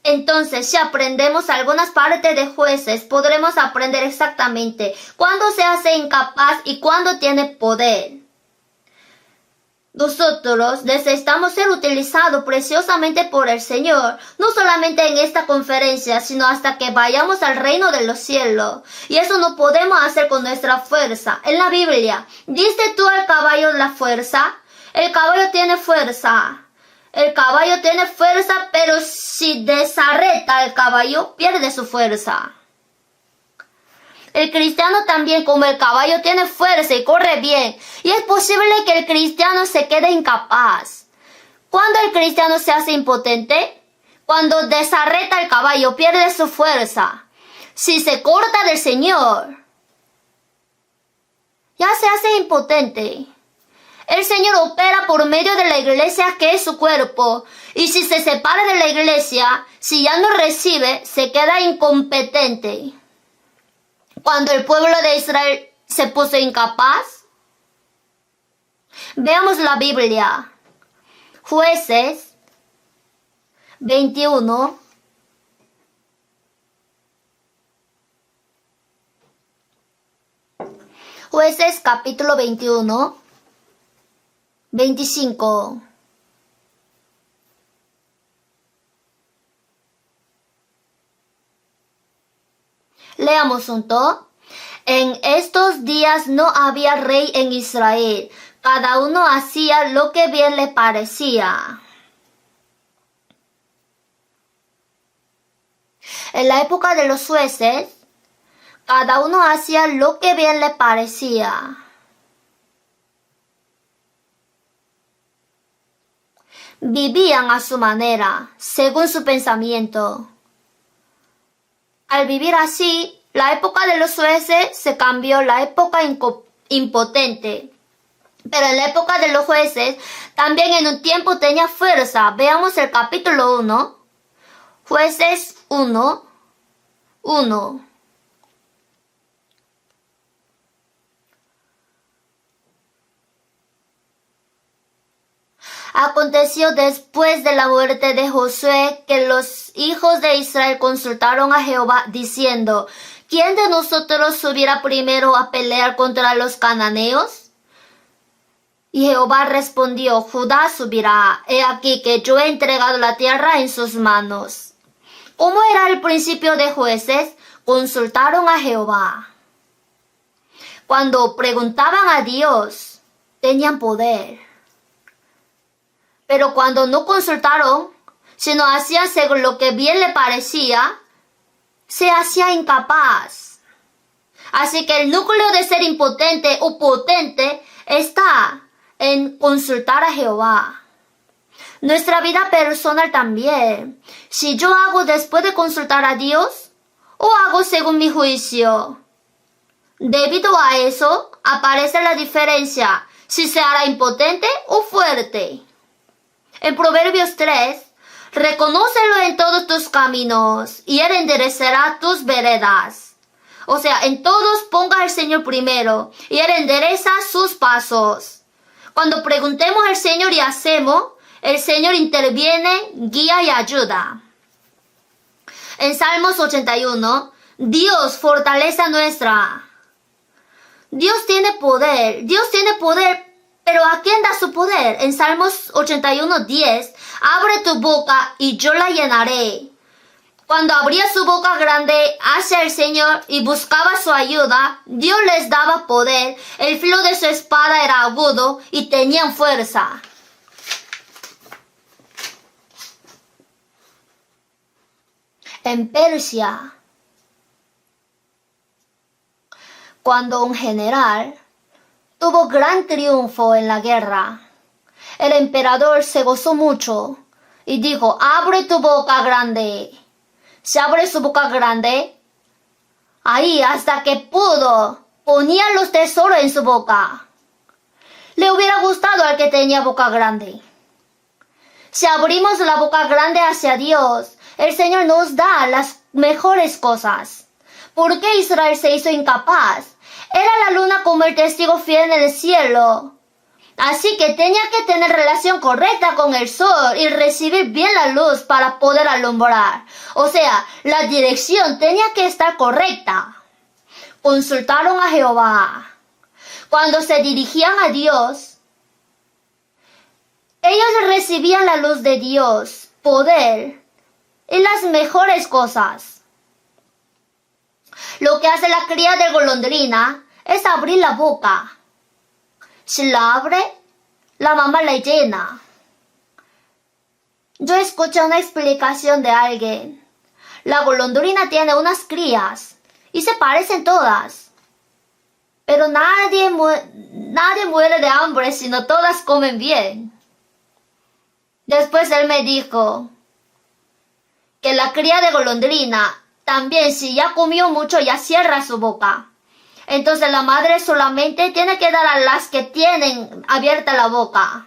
Entonces, si aprendemos algunas partes de jueces, podremos aprender exactamente cuándo se hace incapaz y cuándo tiene poder. Nosotros necesitamos ser utilizados preciosamente por el Señor, no solamente en esta conferencia, sino hasta que vayamos al reino de los cielos. Y eso no podemos hacer con nuestra fuerza. En la Biblia, ¿diste tú al caballo la fuerza? El caballo tiene fuerza. El caballo tiene fuerza, pero si desarreta el caballo, pierde su fuerza. El cristiano también, como el caballo, tiene fuerza y corre bien. Y es posible que el cristiano se quede incapaz. ¿Cuándo el cristiano se hace impotente? Cuando desarreta el caballo, pierde su fuerza. Si se corta del Señor, ya se hace impotente. El Señor opera por medio de la iglesia, que es su cuerpo. Y si se separa de la iglesia, si ya no recibe, se queda incompetente. Cuando el pueblo de Israel se puso incapaz, veamos la Biblia. Jueces 21. Jueces capítulo 21, 25. Leamos junto. En estos días no había rey en Israel. Cada uno hacía lo que bien le parecía. En la época de los jueces, cada uno hacía lo que bien le parecía. Vivían a su manera, según su pensamiento. Al vivir así, la época de los jueces se cambió la época impotente. Pero en la época de los jueces, también en un tiempo tenía fuerza. Veamos el capítulo 1. Jueces 1, 1. Aconteció después de la muerte de Josué que los hijos de Israel consultaron a Jehová diciendo: ¿Quién de nosotros subiera primero a pelear contra los cananeos? Y Jehová respondió: Judá subirá. He aquí que yo he entregado la tierra en sus manos. ¿Cómo era el principio de jueces? Consultaron a Jehová. Cuando preguntaban a Dios, tenían poder. Pero cuando no consultaron, sino hacían según lo que bien le parecía, se hacía incapaz. Así que el núcleo de ser impotente o potente está en consultar a Jehová. Nuestra vida personal también. Si yo hago después de consultar a Dios, o hago según mi juicio. Debido a eso, aparece la diferencia, si se hará impotente o fuerte. En Proverbios 3, reconócelo en todos tus caminos, y Él enderecerá tus veredas. O sea, en todos ponga al Señor primero, y Él endereza sus pasos. Cuando preguntemos al Señor y hacemos, el Señor interviene, guía y ayuda. En Salmos 81, Dios, fortaleza nuestra. Dios tiene poder, pero ¿a quién da su poder? En Salmos 81:10, abre tu boca y yo la llenaré. Cuando abría su boca grande hacia el Señor y buscaba su ayuda, Dios les daba poder, el filo de su espada era agudo y tenían fuerza. En Persia, cuando un general tuvo gran triunfo en la guerra, el emperador se gozó mucho y dijo: abre tu boca grande. Se abre su boca grande, ahí hasta que pudo, ponía los tesoros en su boca. Le hubiera gustado al que tenía boca grande. Si abrimos la boca grande hacia Dios, el Señor nos da las mejores cosas. ¿Por qué Israel se hizo incapaz? Era la luna como el testigo fiel en el cielo. Así que tenía que tener relación correcta con el sol y recibir bien la luz para poder alumbrar. O sea, la dirección tenía que estar correcta. Consultaron a Jehová. Cuando se dirigían a Dios, ellos recibían la luz de Dios, poder y las mejores cosas. Lo que hace la cría de golondrina es abrir la boca. Si la abre, la mamá le llena. Yo escuché una explicación de alguien. La golondrina tiene unas crías y se parecen todas. Pero nadie muere de hambre sino todas comen bien. Después él me dijo que la cría de golondrina también, si ya comió mucho, ya cierra su boca. Entonces la madre solamente tiene que dar a las que tienen abierta la boca.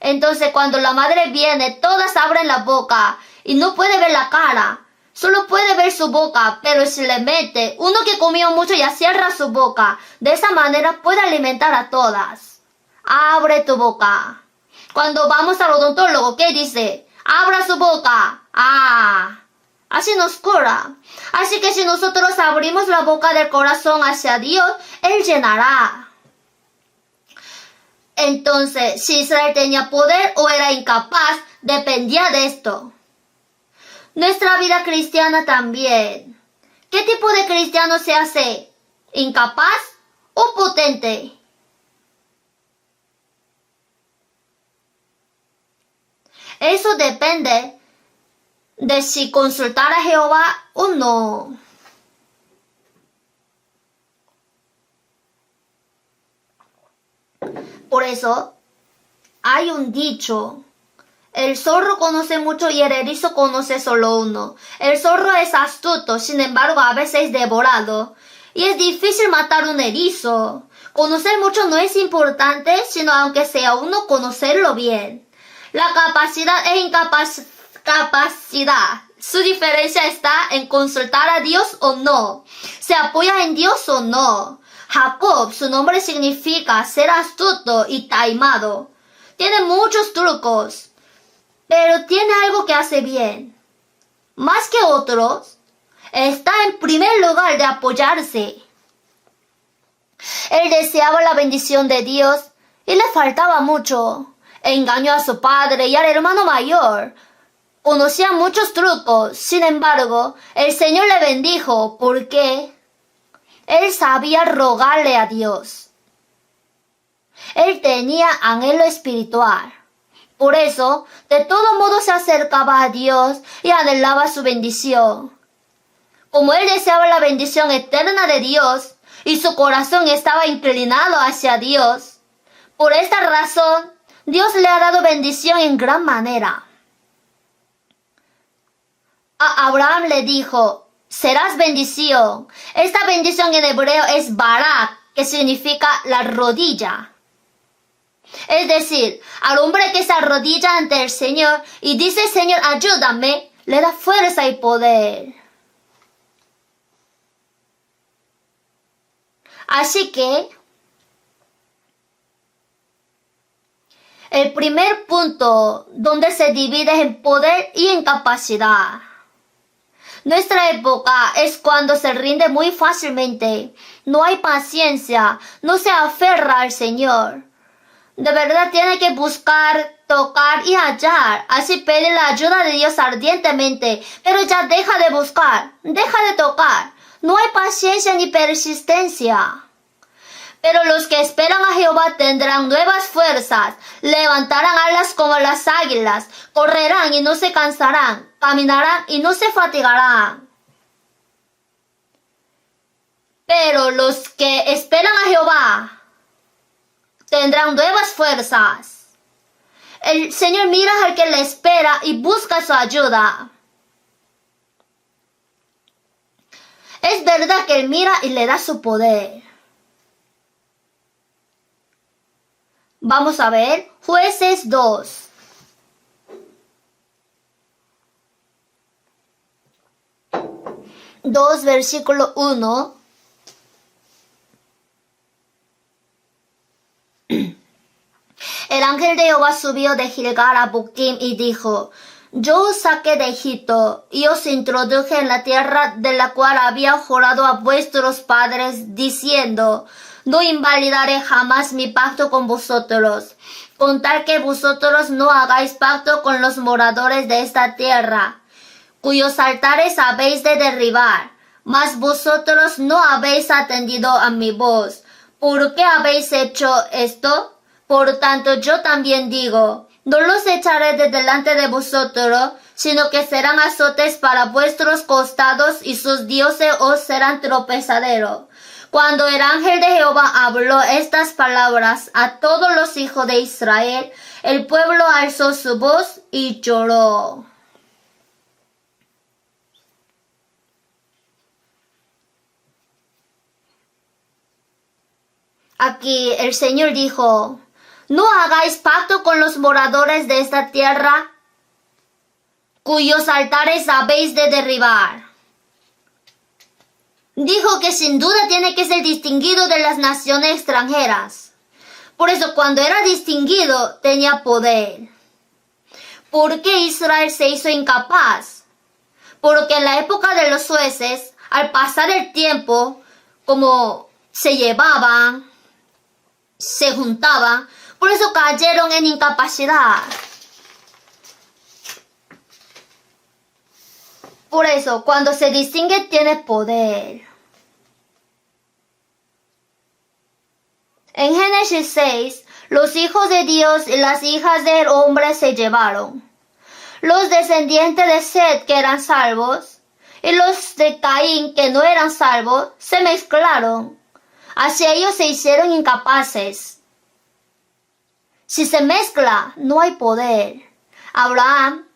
Entonces cuando la madre viene, todas abren la boca y no puede ver la cara. Solo puede ver su boca, pero si le mete, uno que comió mucho ya cierra su boca. De esa manera puede alimentar a todas. Abre tu boca. Cuando vamos al odontólogo, ¿qué dice? Abra su boca. Así nos cura. Así que si nosotros abrimos la boca del corazón hacia Dios, Él llenará. Entonces, si Israel tenía poder o era incapaz, dependía de esto. Nuestra vida cristiana también. ¿Qué tipo de cristiano se hace? ¿Incapaz o potente? Eso depende de si consultar a Jehová o no. Por eso, hay un dicho. El zorro conoce mucho y el erizo conoce solo uno. El zorro es astuto, sin embargo a veces es devorado. Y es difícil matar un erizo. Conocer mucho no es importante, sino aunque sea uno, conocerlo bien. La capacidad e incapacidad. Su diferencia está en consultar a Dios o no. ¿Se apoya en Dios o no? Jacob, su nombre significa ser astuto y taimado. Tiene muchos trucos. Pero tiene algo que hace bien. Más que otros, está en primer lugar de apoyarse. Él deseaba la bendición de Dios y le faltaba mucho. Engañó a su padre y al hermano mayor. Conocía muchos trucos. Sin embargo, el Señor le bendijo porque él sabía rogarle a Dios. Él tenía anhelo espiritual. Por eso, de todo modo se acercaba a Dios y anhelaba su bendición. Como él deseaba la bendición eterna de Dios y su corazón estaba inclinado hacia Dios, por esta razón, Dios le ha dado bendición en gran manera. A Abraham le dijo, serás bendición. Esta bendición en hebreo es barak, que significa la rodilla. Es decir, al hombre que se arrodilla ante el Señor y dice, Señor, ayúdame, le da fuerza y poder. Así que, el primer punto donde se divide es en poder y en capacidad. Nuestra época es cuando se rinde muy fácilmente, no hay paciencia, no se aferra al Señor. De verdad tiene que buscar, tocar y hallar. Así pide la ayuda de Dios ardientemente. Pero ya deja de buscar, deja de tocar. No hay paciencia ni persistencia. Pero los que esperan a Jehová tendrán nuevas fuerzas. Levantarán alas como las águilas. Correrán y no se cansarán. Caminarán y no se fatigarán. Pero los que esperan a Jehová tendrán nuevas fuerzas. El Señor mira al que le espera y busca su ayuda. Es verdad que Él mira y le da su poder. Vamos a ver Jueces 2. Versículo 1. El ángel de Jehová subió de Gilgal a Boquim y dijo, yo os saqué de Egipto y os introduje en la tierra de la cual había jurado a vuestros padres, diciendo, no invalidaré jamás mi pacto con vosotros, con tal que vosotros no hagáis pacto con los moradores de esta tierra, cuyos altares habéis de derribar, mas vosotros no habéis atendido a mi voz. ¿Por qué habéis hecho esto? Por tanto, yo también digo, no los echaré de delante de vosotros, sino que serán azotes para vuestros costados y sus dioses os serán tropezadero. Cuando el ángel de Jehová habló estas palabras a todos los hijos de Israel, el pueblo alzó su voz y lloró. Aquí el Señor dijo, no hagáis pacto con los moradores de esta tierra, cuyos altares habéis de derribar. Dijo que sin duda tiene que ser distinguido de las naciones extranjeras. Por eso cuando era distinguido tenía poder. ¿Por qué Israel se hizo incapaz? Porque en la época de los jueces, al pasar el tiempo, como se llevaban, se juntaban, por eso cayeron en incapacidad. Por eso, cuando se distingue, tiene poder. En Génesis 6, los hijos de Dios y las hijas del hombre se llevaron. Los descendientes de Set, que eran salvos, y los de Caín, que no eran salvos, se mezclaron. Así ellos se hicieron incapaces. Si se mezcla, no hay poder. Abraham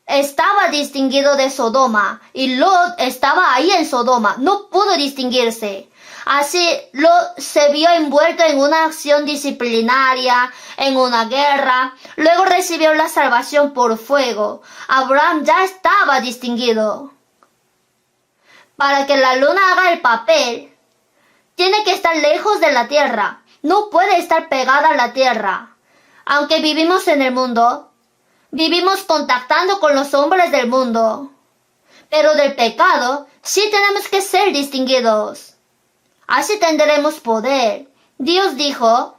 estaba distinguido de Sodoma y Lot estaba ahí en Sodoma. No pudo distinguirse. Así Lot se vio envuelto en una acción disciplinaria, en una guerra. Luego recibió la salvación por fuego. Abraham ya estaba distinguido. Para que la luna haga el papel, tiene que estar lejos de la tierra. No puede estar pegada a la tierra. Aunque vivimos en el mundo, vivimos contactando con los hombres del mundo. Pero del pecado sí tenemos que ser distinguidos. Así tendremos poder. Dios dijo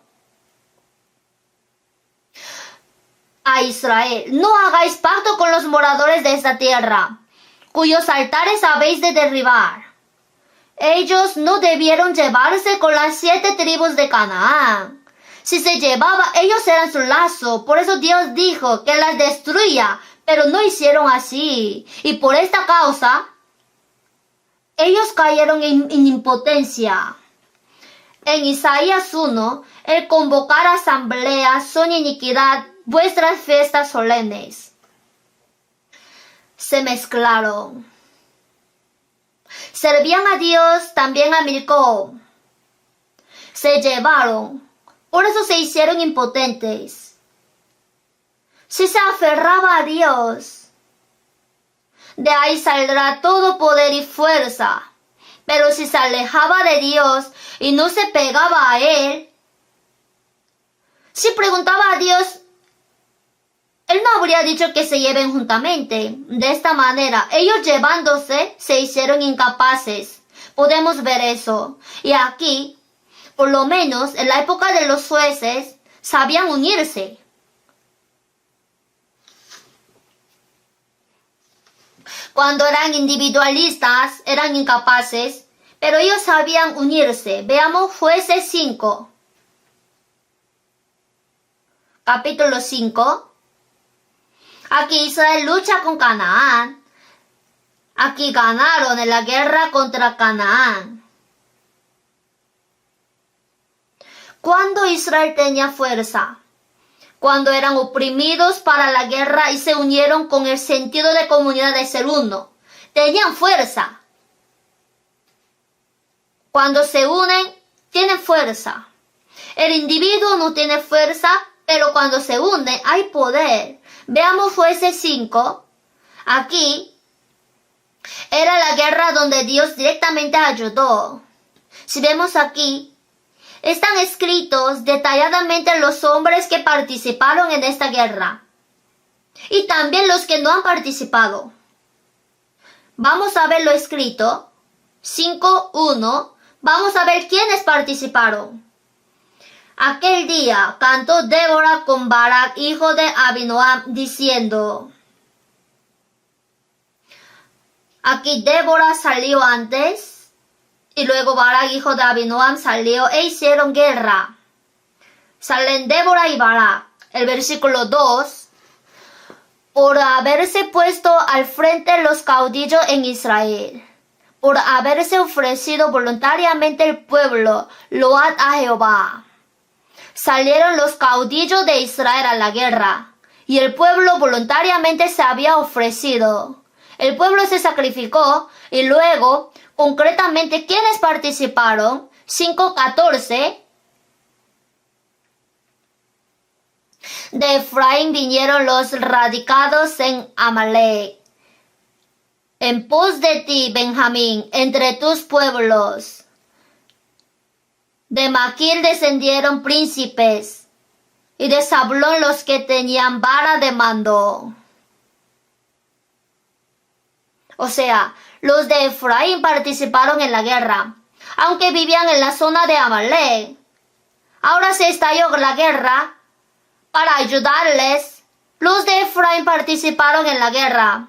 a Israel, no hagáis pacto con los moradores de esta tierra, cuyos altares habéis de derribar. Ellos no debieron llevarse con las 7 tribus de Canaán. Si se llevaba, ellos eran su lazo. Por eso Dios dijo que las destruía, pero no hicieron así. Y por esta causa, ellos cayeron en impotencia. En Isaías 1, el convocar asambleas son iniquidad, vuestras fiestas solemnes. Se mezclaron. Servían a Dios, también a Milcom. Se llevaron. Por eso se hicieron impotentes. Si se aferraba a Dios, de ahí saldrá todo poder y fuerza. Pero si se alejaba de Dios y no se pegaba a Él, si preguntaba a Dios, Él no habría dicho que se lleven juntamente. De esta manera, ellos llevándose se hicieron incapaces. Podemos ver eso. Y aquí, por lo menos en la época de los jueces, sabían unirse. Cuando eran individualistas, eran incapaces, pero ellos sabían unirse. Veamos Jueces 5. Capítulo 5. Aquí Israel lucha con Canaán. Aquí ganaron en la guerra contra Canaán. ¿Cuándo Israel tenía fuerza? Cuando eran oprimidos para la guerra y se unieron con el sentido de comunidad de ser uno. Tenían fuerza. Cuando se unen, tienen fuerza. El individuo no tiene fuerza, pero cuando se unen hay poder. Veamos Jueces 5. Aquí era la guerra donde Dios directamente ayudó. Si vemos aquí, están escritos detalladamente los hombres que participaron en esta guerra y también los que no han participado. Vamos a ver lo escrito. 5:1. Vamos a ver quiénes participaron. Aquel día cantó Débora con Barak, hijo de Abinoam, diciendo. Aquí Débora salió antes. Y luego Barak, hijo de Abinoam, salió e hicieron guerra. salen Débora y Barak. El versículo 2. Por haberse puesto al frente los caudillos en Israel, por haberse ofrecido voluntariamente el pueblo, load a Jehová. Salieron los caudillos de Israel a la guerra, y el pueblo voluntariamente se había ofrecido. El pueblo se sacrificó, y luego, concretamente, ¿quiénes participaron? 5:14. De Efraín vinieron los radicados en Amalek. En pos de ti, Benjamín, entre tus pueblos. De Maquir descendieron príncipes, y de Zabulón los que tenían vara de mando. O sea, los de Efraín participaron en la guerra, aunque vivían en la zona de Amalek. Ahora se estalló la guerra. Para ayudarles, los de Efraín participaron en la guerra.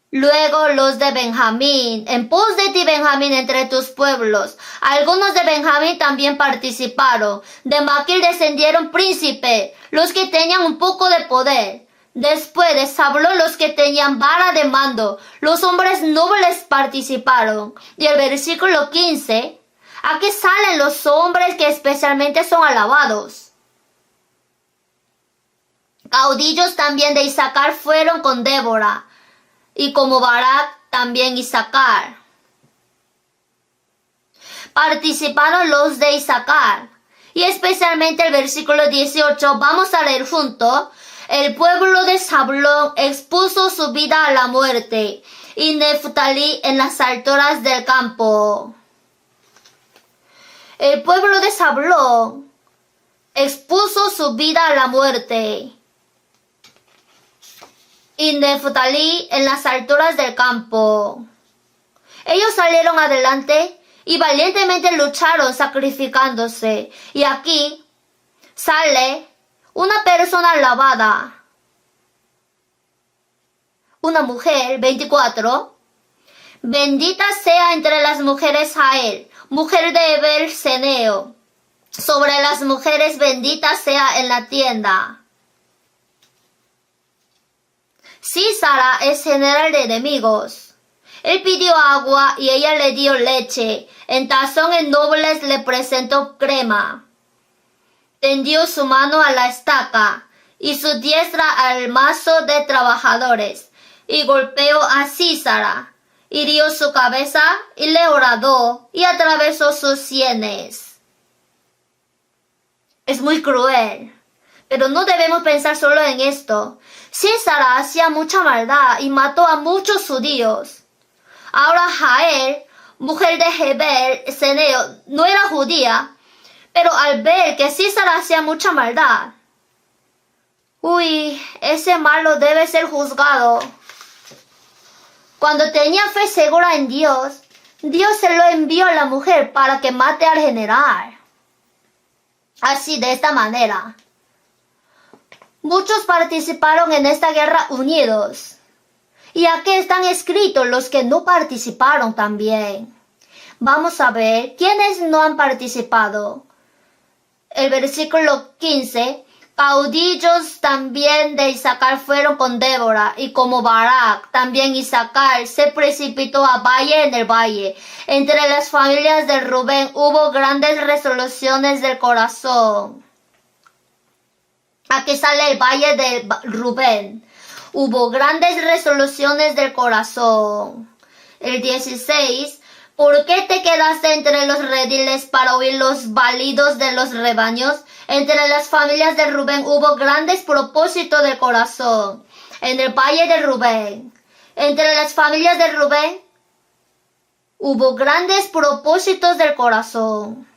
Luego los de Benjamín, en pos de ti, Benjamín, entre tus pueblos. Algunos de Benjamín también participaron. De Maquir descendieron príncipes, los que tenían un poco de poder. Después de Zabulón, los que tenían vara de mando. Los hombres nobles participaron. Y el versículo 15, aquí salen los hombres que especialmente son alabados. Caudillos también de Isaacar fueron con Débora, y como Barak también Isaacar. Participaron los de Isaacar, y especialmente el versículo 18, vamos a leer juntos. El pueblo de Zabulón expuso su vida a la muerte, y Neftalí en las alturas del campo. El pueblo de Zabulón expuso su vida a la muerte, y Neftalí en las alturas del campo. Ellos salieron adelante y valientemente lucharon sacrificándose. Y aquí sale una persona alabada, una mujer, 24. Bendita sea entre las mujeres Jael, mujer de Ebel Ceneo. Sobre las mujeres bendita sea en la tienda. Sísara es general de enemigos. Él pidió agua y ella le dio leche. En tazones nobles le presentó crema. Tendió su mano a la estaca y su diestra al mazo de trabajadores. Y golpeó a Sísara. Hirió su cabeza y le horadó y atravesó sus sienes. Es muy cruel. Pero no debemos pensar solo en esto. Sísara hacía mucha maldad y mató a muchos judíos. Ahora Jael, mujer de Ebel Ceneo, no era judía, pero al ver que Sísara hacía mucha maldad, ese malo debe ser juzgado. Cuando tenía fe segura en Dios, Dios se lo envió a la mujer para que mate al general. Así, de esta manera, muchos participaron en esta guerra unidos. Y aquí están escritos los que no participaron también. Vamos a ver quiénes no han participado. El versículo 15. Caudillos también de Isaacar fueron con Débora, y como Barak, también Isaacar se precipitó a valle en el valle. Entre las familias de Rubén hubo grandes resoluciones del corazón. Aquí sale el valle de Rubén. Hubo grandes resoluciones del corazón. El 16. ¿Por qué te quedaste entre los rediles para oír los balidos de los rebaños? Entre las familias de Rubén hubo grandes propósitos del corazón. En el valle de Rubén. Entre las familias de Rubén hubo grandes propósitos del corazón.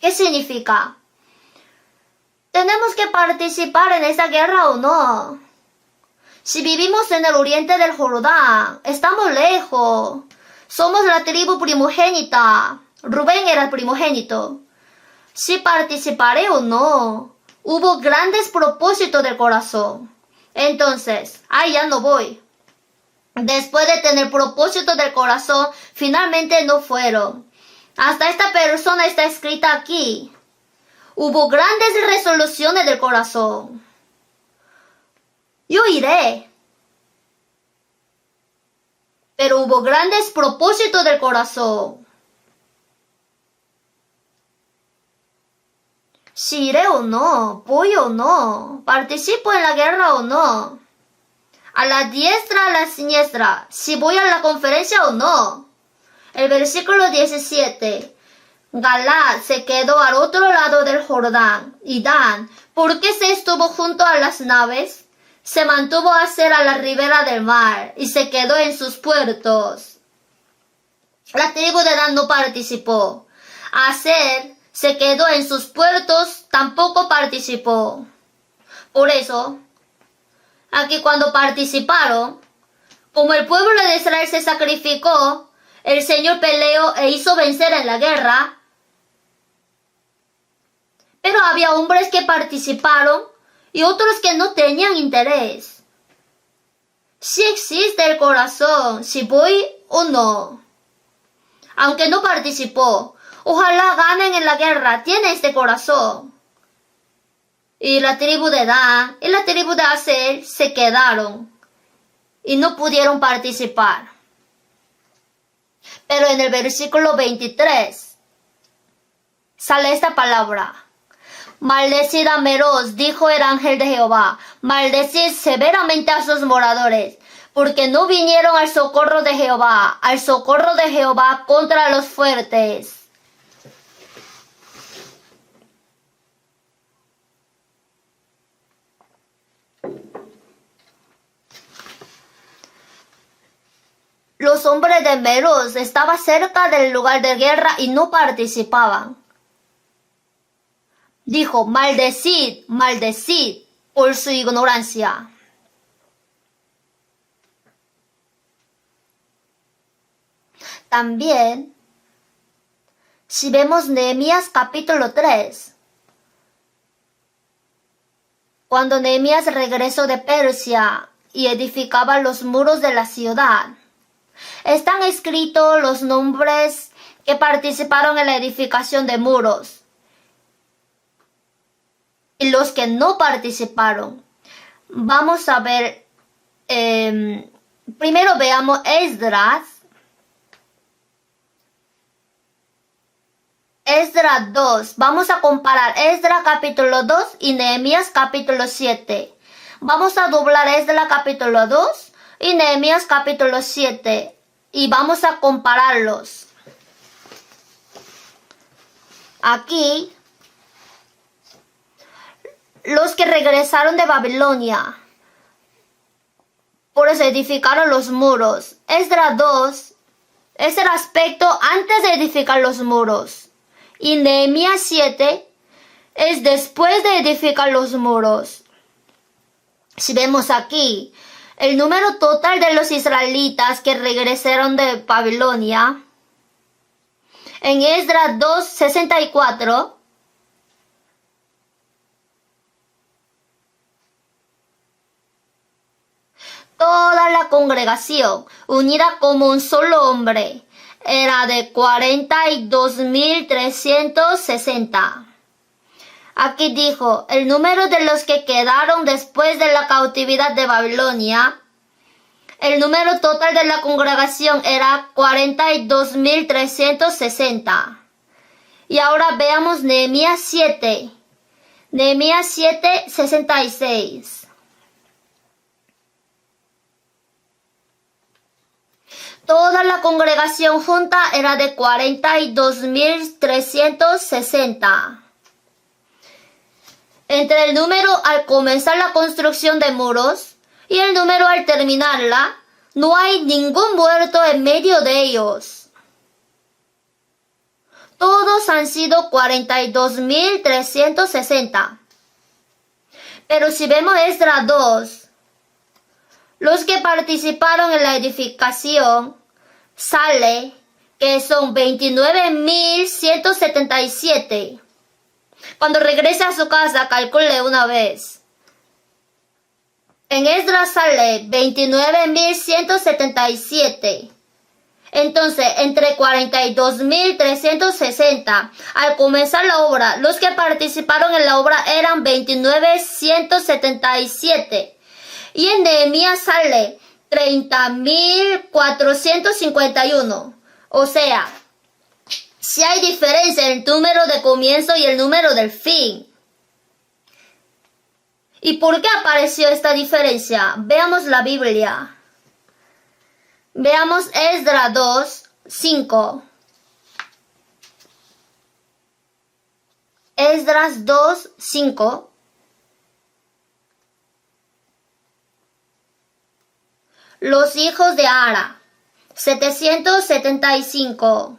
¿Qué significa? ¿Tenemos que participar en esta guerra o no? Si vivimos en el oriente del Jordán, estamos lejos. Somos la tribu primogénita. Rubén era el primogénito. Si participaré o no. Hubo grandes propósitos del corazón. Entonces, ya no voy. Después de tener propósitos del corazón, finalmente no fueron. Hasta esta persona está escrita aquí. Hubo grandes resoluciones del corazón. Yo iré. Pero hubo grandes propósitos del corazón. Si iré o no, voy o no, participo en la guerra o no, a la diestra, a la siniestra, si voy a la conferencia o no. El versículo 17. Galaad se quedó al otro lado del Jordán, y Dan, porque se estuvo junto a las naves, se mantuvo a la ribera del mar, y se quedó en sus puertos. La tribu de Dan no participó. Aser se quedó en sus puertos, tampoco participó. Por eso, aquí cuando participaron, como el pueblo de Israel se sacrificó, el Señor peleó e hizo vencer en la guerra. Pero había hombres que participaron y otros que no tenían interés. Si existe el corazón, si voy o no. Aunque no participó, ojalá ganen en la guerra, tiene este corazón. Y la tribu de Dan y la tribu de Aser se quedaron y no pudieron participar. Pero en el versículo 23 sale esta palabra. Maldecid a Meroz, dijo el ángel de Jehová, maldecid severamente a sus moradores, porque no vinieron al socorro de Jehová contra los fuertes. Los hombres de Meroz estaban cerca del lugar de guerra y no participaban. Dijo, maldecid, maldecid por su ignorancia. También, si vemos Nehemías capítulo 3, cuando Nehemías regresó de Persia y edificaba los muros de la ciudad, están escritos los nombres que participaron en la edificación de muros y los que no participaron. Vamos a ver, primero veamos Esdras 2. Vamos a comparar Esdras capítulo 2 y Nehemías capítulo 7. Vamos a doblar Esdras capítulo 2 y Nehemías capítulo 7 y vamos a compararlos. Aquí, los que regresaron de Babilonia, por eso edificaron los muros. Esdras 2 es el aspecto antes de edificar los muros. Y Nehemías 7 es después de edificar los muros. Si vemos aquí, el número total de los israelitas que regresaron de Babilonia, en Esdras 2:64, toda la congregación, unida como un solo hombre, era de 42,360. Aquí dijo, el número de los que quedaron después de la cautividad de Babilonia, el número total de la congregación era 42,360. Y ahora veamos Nehemías 7. Nehemías 7:66. Toda la congregación junta era de 42,360. Entre el número al comenzar la construcción de muros y el número al terminarla, no hay ningún muerto en medio de ellos. Todos han sido 42,360. Pero si vemos Esdras 2, los que participaron en la edificación, sale que son 29,177. Cuando regrese a su casa, calcule una vez. En Esdras sale 29,177. Entonces, entre 42.360, al comenzar la obra, los que participaron en la obra eran 29.177. Y en Nehemías sale 30.451. O sea, si hay diferencia en el número de comienzo y el número del fin. ¿Y por qué apareció esta diferencia? Veamos la Biblia. Veamos Esdras 2, 5. Esdras 2, 5. Los hijos de Ara, 775.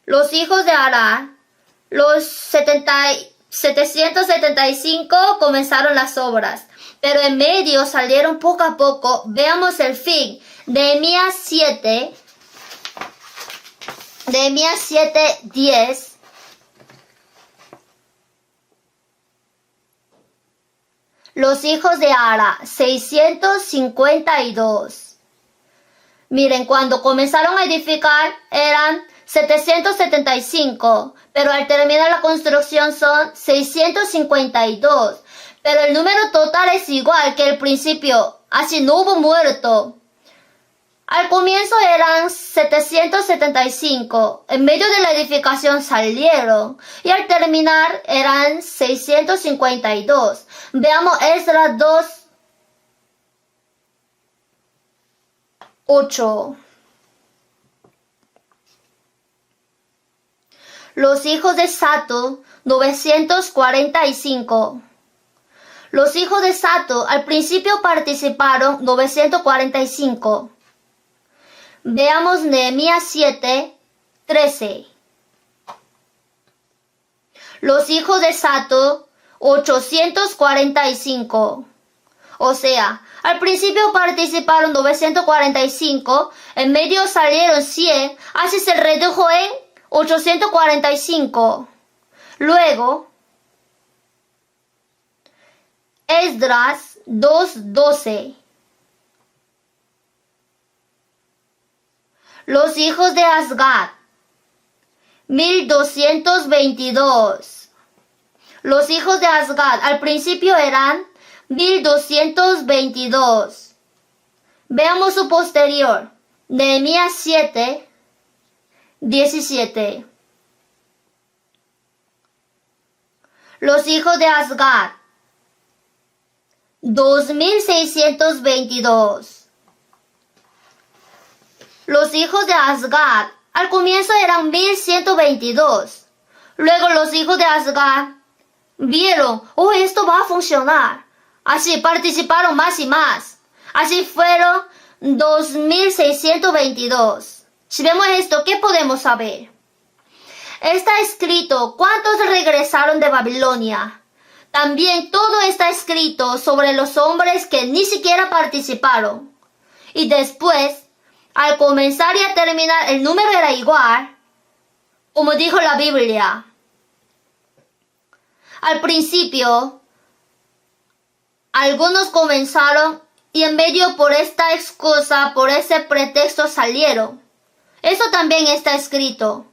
Los hijos de Ara, los 775 comenzaron las obras, pero en medio salieron poco a poco. Veamos el fin. Nehemías 7, 10. Los hijos de Ara, 652. Miren, cuando comenzaron a edificar eran 775, pero al terminar la construcción son 652. Pero el número total es igual que el principio, así no hubo muerto. Al comienzo eran 775, en medio de la edificación salieron, y al terminar eran 652. Veamos Esdras 2, 8. Los hijos de Sato, 945. Los hijos de Sato al principio participaron 945. Veamos Nehemías 7, 13. Los hijos de Sato, 845. O sea, al principio participaron 945, en medio salieron 100, así se redujo en 845. Luego, Esdras 2:12. Los hijos de Asgad, 1222. Los hijos de Asgad al principio eran 1222. Veamos su posterior. Nehemías 7, 17. Los hijos de Asgad, 2622. Los hijos de Asgad al comienzo eran 1122. Luego los hijos de Asgad vieron, esto va a funcionar. Así participaron más y más. Así fueron 2622. Si vemos esto, ¿qué podemos saber? Está escrito cuántos regresaron de Babilonia. También todo está escrito sobre los hombres que ni siquiera participaron. Y después, al comenzar y a terminar, el número era igual, como dijo la Biblia. Al principio, algunos comenzaron y en medio por esta excusa, por ese pretexto salieron. Eso también está escrito.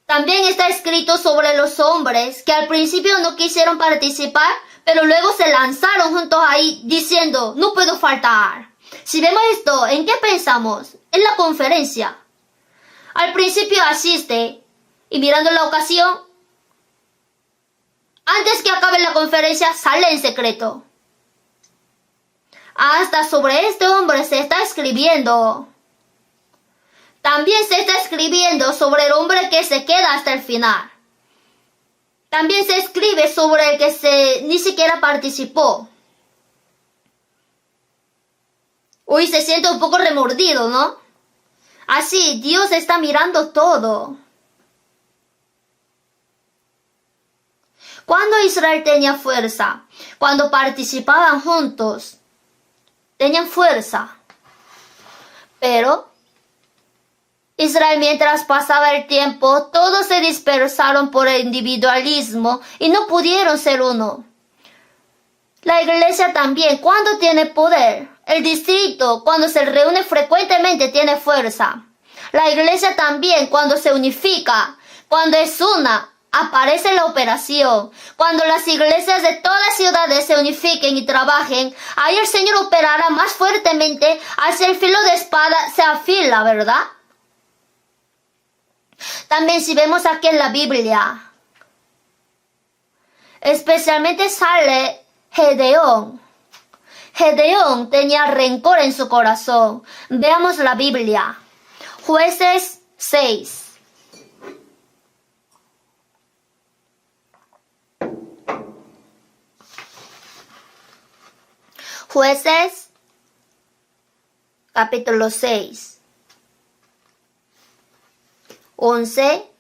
También está escrito sobre los hombres que al principio no quisieron participar, pero luego se lanzaron juntos ahí diciendo, no puedo faltar. Si vemos esto, ¿en qué pensamos? En la conferencia. Al principio asiste y mirando la ocasión, antes que acabe la conferencia sale en secreto. Hasta sobre este hombre se está escribiendo. También se está escribiendo sobre el hombre que se queda hasta el final. También se escribe sobre el que ni siquiera participó. Hoy se siente un poco remordido, ¿no? Así, Dios está mirando todo. Cuando Israel tenía fuerza, cuando participaban juntos, tenían fuerza. Pero Israel, mientras pasaba el tiempo, todos se dispersaron por el individualismo y no pudieron ser uno. La iglesia también, cuando tiene poder, El distrito, cuando se reúne frecuentemente, tiene fuerza. La iglesia también, cuando se unifica, cuando es una, aparece la operación. Cuando las iglesias de todas las ciudades se unifiquen y trabajen, ahí el Señor operará más fuertemente hacia el filo de espada se afila, ¿verdad? También si vemos aquí en la Biblia, especialmente sale Gedeón. Gedeón tenía rencor en su corazón. Veamos la Biblia. Jueces 6. Jueces, capítulo 6. 11.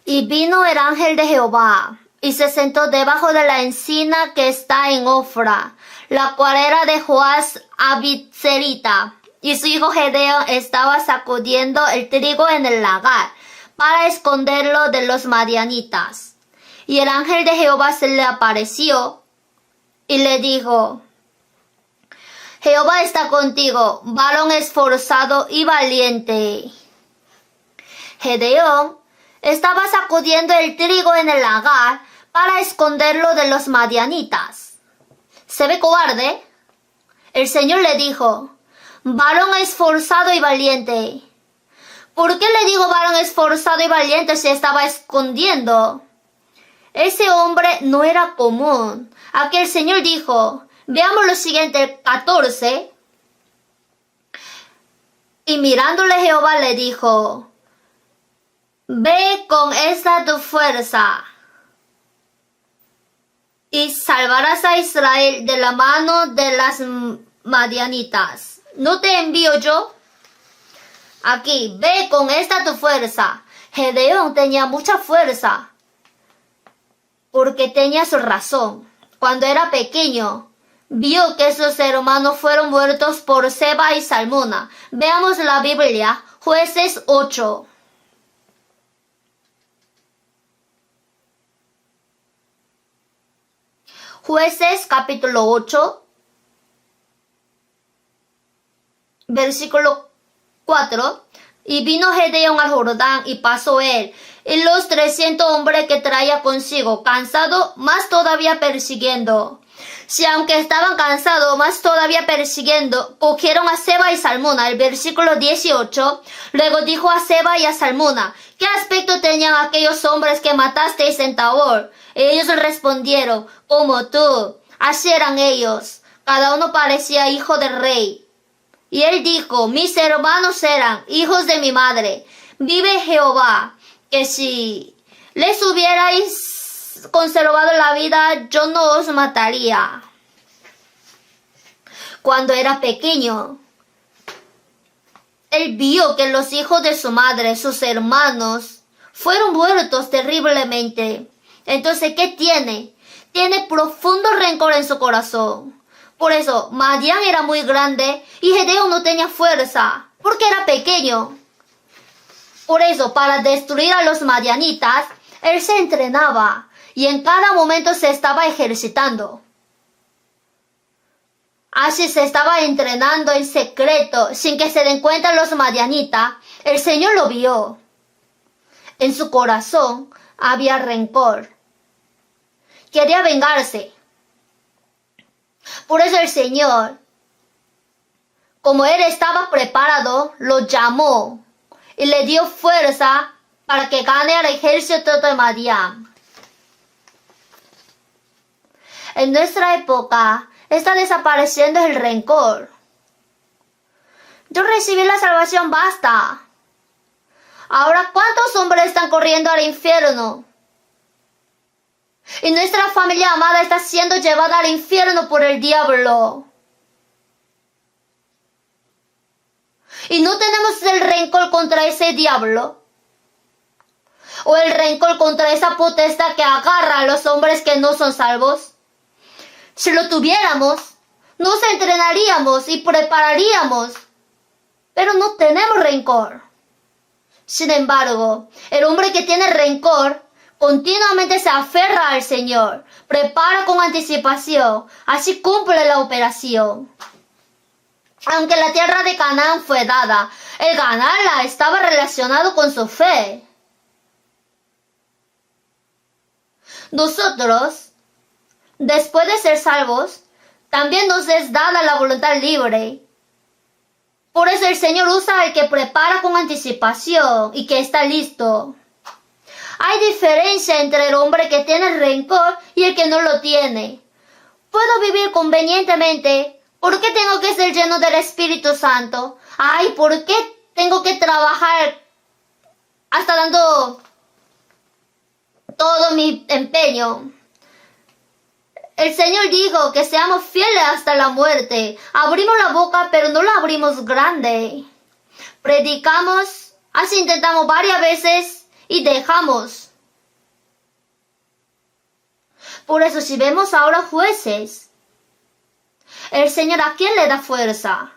Y vino el ángel de Jehová, y se sentó debajo de la encina que está en Ofra, la cual era de Joás Abitzerita, y su hijo Gedeón estaba sacudiendo el trigo en el lagar, para esconderlo de los madianitas. Y el ángel de Jehová se le apareció, y le dijo, Jehová está contigo, varón esforzado y valiente. Gedeón estaba sacudiendo el trigo en el lagar para esconderlo de los madianitas. ¿Se ve cobarde? El Señor le dijo, varón esforzado y valiente. ¿Por qué le digo varón esforzado y valiente si estaba escondiendo? Ese hombre no era común. Aquí el Señor dijo, veamos lo siguiente, 14. Y mirándole Jehová le dijo, ve con esta tu fuerza y salvarás a Israel de la mano de las madianitas. ¿No te envío yo? Aquí, ve con esta tu fuerza. Gedeón tenía mucha fuerza porque tenía su razón. Cuando era pequeño, vio que sus hermanos fueron muertos por Seba y Salmona. Veamos la Biblia, Jueces 8. Jueces capítulo 8, versículo 4. Y vino Gedeón al Jordán y pasó él, y los 300 hombres que traía consigo, cansado, más todavía persiguiendo. Si aunque estaban cansados, más todavía persiguiendo, cogieron a Seba y Salmona. El versículo 18. Luego dijo a Seba y a Salmona, ¿qué aspecto tenían aquellos hombres que matasteis en Tabor? Ellos respondieron, como tú. Así eran ellos. Cada uno parecía hijo del rey. Y él dijo, mis hermanos eran hijos de mi madre. Vive Jehová, que si les hubierais conservado la vida, yo no os mataría. Cuando era pequeño, él vio que los hijos de su madre, sus hermanos, fueron muertos terriblemente. Entonces, ¿qué tiene? Tiene profundo rencor en su corazón. Por eso, Madián era muy grande y Gedeón no tenía fuerza, porque era pequeño. Por eso, para destruir a los madianitas, él se entrenaba y en cada momento se estaba ejercitando. Así se estaba entrenando en secreto, sin que se den cuenta los madianitas. El Señor lo vio. En su corazón había rencor. Quería vengarse. Por eso el Señor, como él estaba preparado, lo llamó y le dio fuerza para que gane al ejército de Madián. En nuestra época está desapareciendo el rencor. Yo recibí la salvación, basta. Ahora, ¿cuántos hombres están corriendo al infierno? Y nuestra familia amada está siendo llevada al infierno por el diablo. Y no tenemos el rencor contra ese diablo. O el rencor contra esa potestad que agarra a los hombres que no son salvos. Si lo tuviéramos, nos entrenaríamos y prepararíamos. Pero no tenemos rencor. Sin embargo, el hombre que tiene rencor continuamente se aferra al Señor, prepara con anticipación, así cumple la operación. Aunque la tierra de Canaán fue dada, el ganarla estaba relacionado con su fe. Nosotros, después de ser salvos, también nos es dada la voluntad libre. Por eso el Señor usa al que prepara con anticipación y que está listo. Hay diferencia entre el hombre que tiene rencor y el que no lo tiene. Puedo vivir convenientemente. ¿Por qué tengo que ser lleno del Espíritu Santo? Ay, ¿por qué tengo que trabajar hasta dando todo mi empeño? El Señor dijo que seamos fieles hasta la muerte. Abrimos la boca, pero no la abrimos grande. Predicamos, así intentamos varias veces y dejamos. Por eso si vemos ahora jueces, el Señor ¿a quién le da fuerza?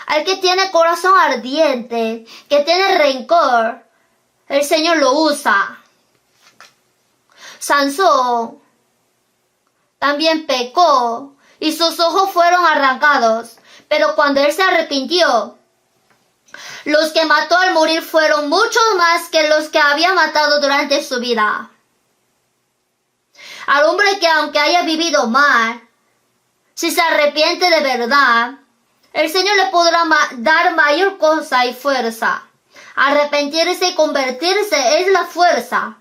Al que tiene corazón ardiente, que tiene rencor, el Señor lo usa. Sansón también pecó y sus ojos fueron arrancados, pero cuando él se arrepintió, los que mató al morir fueron muchos más que los que había matado durante su vida. Al hombre que aunque haya vivido mal, si se arrepiente de verdad, el Señor le podrá dar mayor cosa y fuerza. Arrepentirse y convertirse es la fuerza.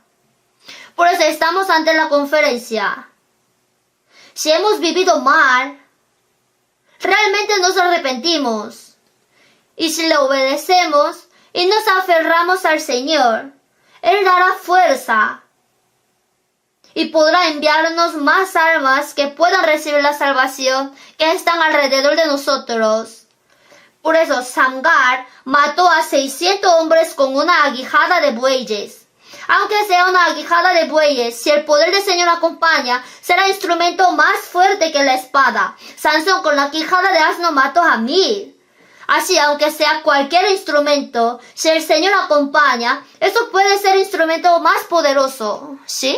Por eso estamos ante la conferencia. Si hemos vivido mal, realmente nos arrepentimos. Y si le obedecemos y nos aferramos al Señor, Él dará fuerza y podrá enviarnos más almas que puedan recibir la salvación que están alrededor de nosotros. Por eso Samgar mató a 600 hombres con una aguijada de bueyes. Aunque sea una aguijada de bueyes, si el poder del Señor acompaña, será instrumento más fuerte que la espada. Sansón con la quijada de asno mató a 1000. Así, aunque sea cualquier instrumento, si el Señor acompaña, eso puede ser instrumento más poderoso, ¿sí?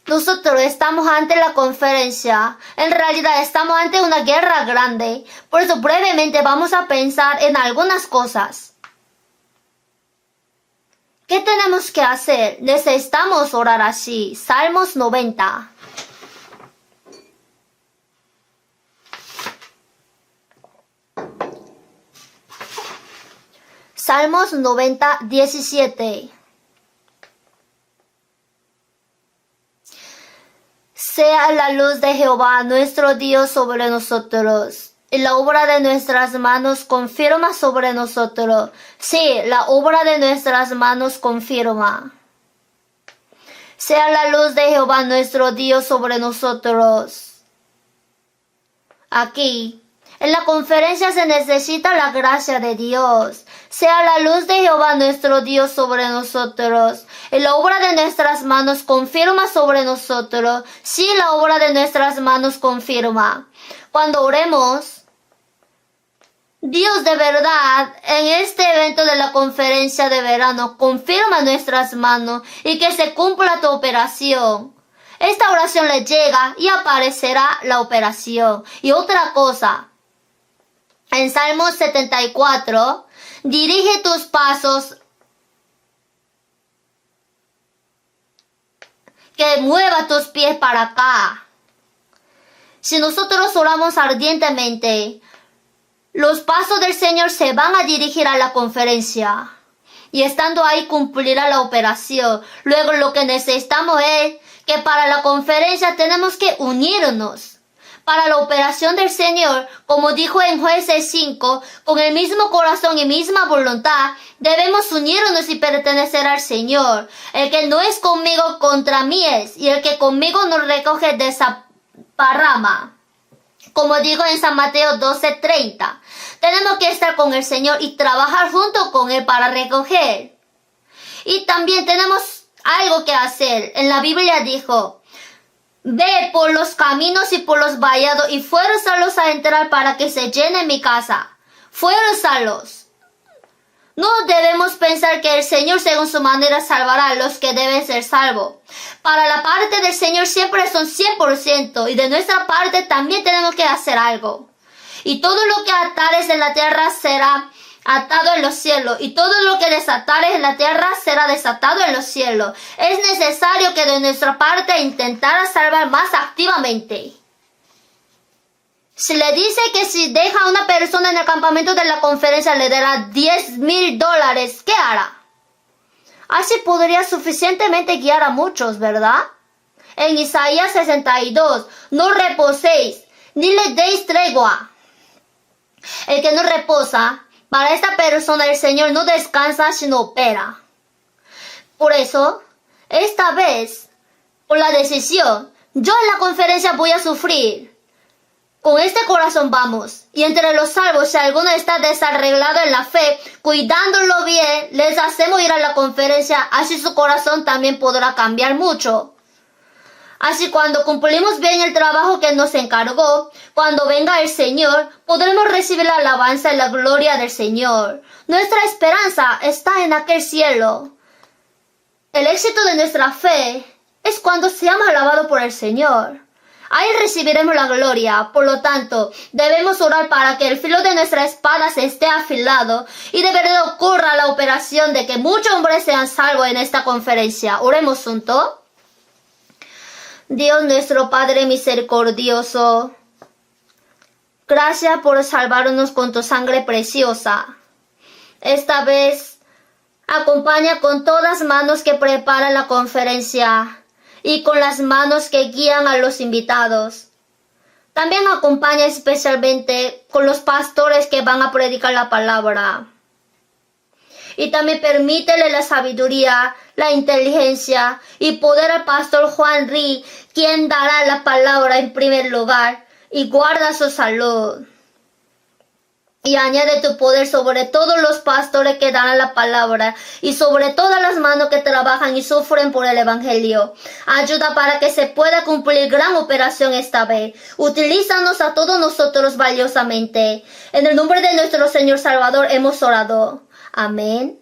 Nosotros estamos ante la conferencia. En realidad estamos ante una guerra grande. Por eso brevemente vamos a pensar en algunas cosas. ¿Qué tenemos que hacer? Necesitamos orar así. Salmos 90. Salmos 90, 17. Sea la luz de Jehová nuestro Dios sobre nosotros, y la obra de nuestras manos confirma sobre nosotros. Sí, la obra de nuestras manos confirma. Sea la luz de Jehová nuestro Dios sobre nosotros. Aquí, en la conferencia se necesita la gracia de Dios. Sea la luz de Jehová nuestro Dios sobre nosotros. Y la obra de nuestras manos confirma sobre nosotros. Sí, la obra de nuestras manos confirma. Cuando oremos, Dios de verdad, en este evento de la conferencia de verano, confirma nuestras manos y que se cumpla tu operación. Esta oración le llega y aparecerá la operación. Y otra cosa, en Salmos 74, dirige tus pasos, que mueva tus pies para acá. Si nosotros oramos ardientemente, los pasos del Señor se van a dirigir a la conferencia. Y estando ahí cumplirá la operación. Luego lo que necesitamos es que para la conferencia tenemos que unirnos. Para la operación del Señor, como dijo en Jueces 5, con el mismo corazón y misma voluntad, debemos unirnos y pertenecer al Señor. El que no es conmigo, contra mí es, y el que conmigo no recoge desparrama. Como dijo en San Mateo 12:30, tenemos que estar con el Señor y trabajar junto con Él para recoger. Y también tenemos algo que hacer. En la Biblia dijo, ve por los caminos y por los vallados y fuérzalos a entrar para que se llene mi casa. Fuérzalos. No debemos pensar que el Señor según su manera salvará a los que deben ser salvos. Para la parte del Señor siempre son 100% y de nuestra parte también tenemos que hacer algo. Y todo lo que atares en la tierra será atado en los cielos, y todo lo que desatares en la tierra será desatado en los cielos. Es necesario que de nuestra parte intentara salvar más activamente. Se le dice que si deja a una persona en el campamento de la conferencia le dará $10,000, ¿qué hará? Así podría suficientemente guiar a muchos, ¿verdad? En Isaías 62, no reposéis, ni le deis tregua. El que no reposa, para esta persona el Señor no descansa sino opera. Por eso, esta vez, por la decisión, yo en la conferencia voy a sufrir. Con este corazón vamos, y entre los salvos, si alguno está desarreglado en la fe, cuidándolo bien, les hacemos ir a la conferencia, así su corazón también podrá cambiar mucho. Así cuando cumplimos bien el trabajo que nos encargó, cuando venga el Señor, podremos recibir la alabanza y la gloria del Señor. Nuestra esperanza está en aquel cielo. El éxito de nuestra fe es cuando seamos alabados por el Señor. Ahí recibiremos la gloria. Por lo tanto, debemos orar para que el filo de nuestra espada se esté afilado y de verdad ocurra la operación de que muchos hombres sean salvos en esta conferencia. Oremos juntos. Dios nuestro Padre misericordioso, gracias por salvarnos con tu sangre preciosa. Esta vez, acompaña con todas las manos que preparan la conferencia y con las manos que guían a los invitados. También acompaña especialmente con los pastores que van a predicar la palabra. Y también permítele la sabiduría, la inteligencia y poder al pastor Juan Ri, quien dará la palabra en primer lugar, y guarda su salud. Y añade tu poder sobre todos los pastores que darán la palabra y sobre todas las manos que trabajan y sufren por el evangelio. Ayuda para que se pueda cumplir gran operación esta vez. Utilízanos a todos nosotros valiosamente. En el nombre de nuestro Señor Salvador hemos orado. Amén.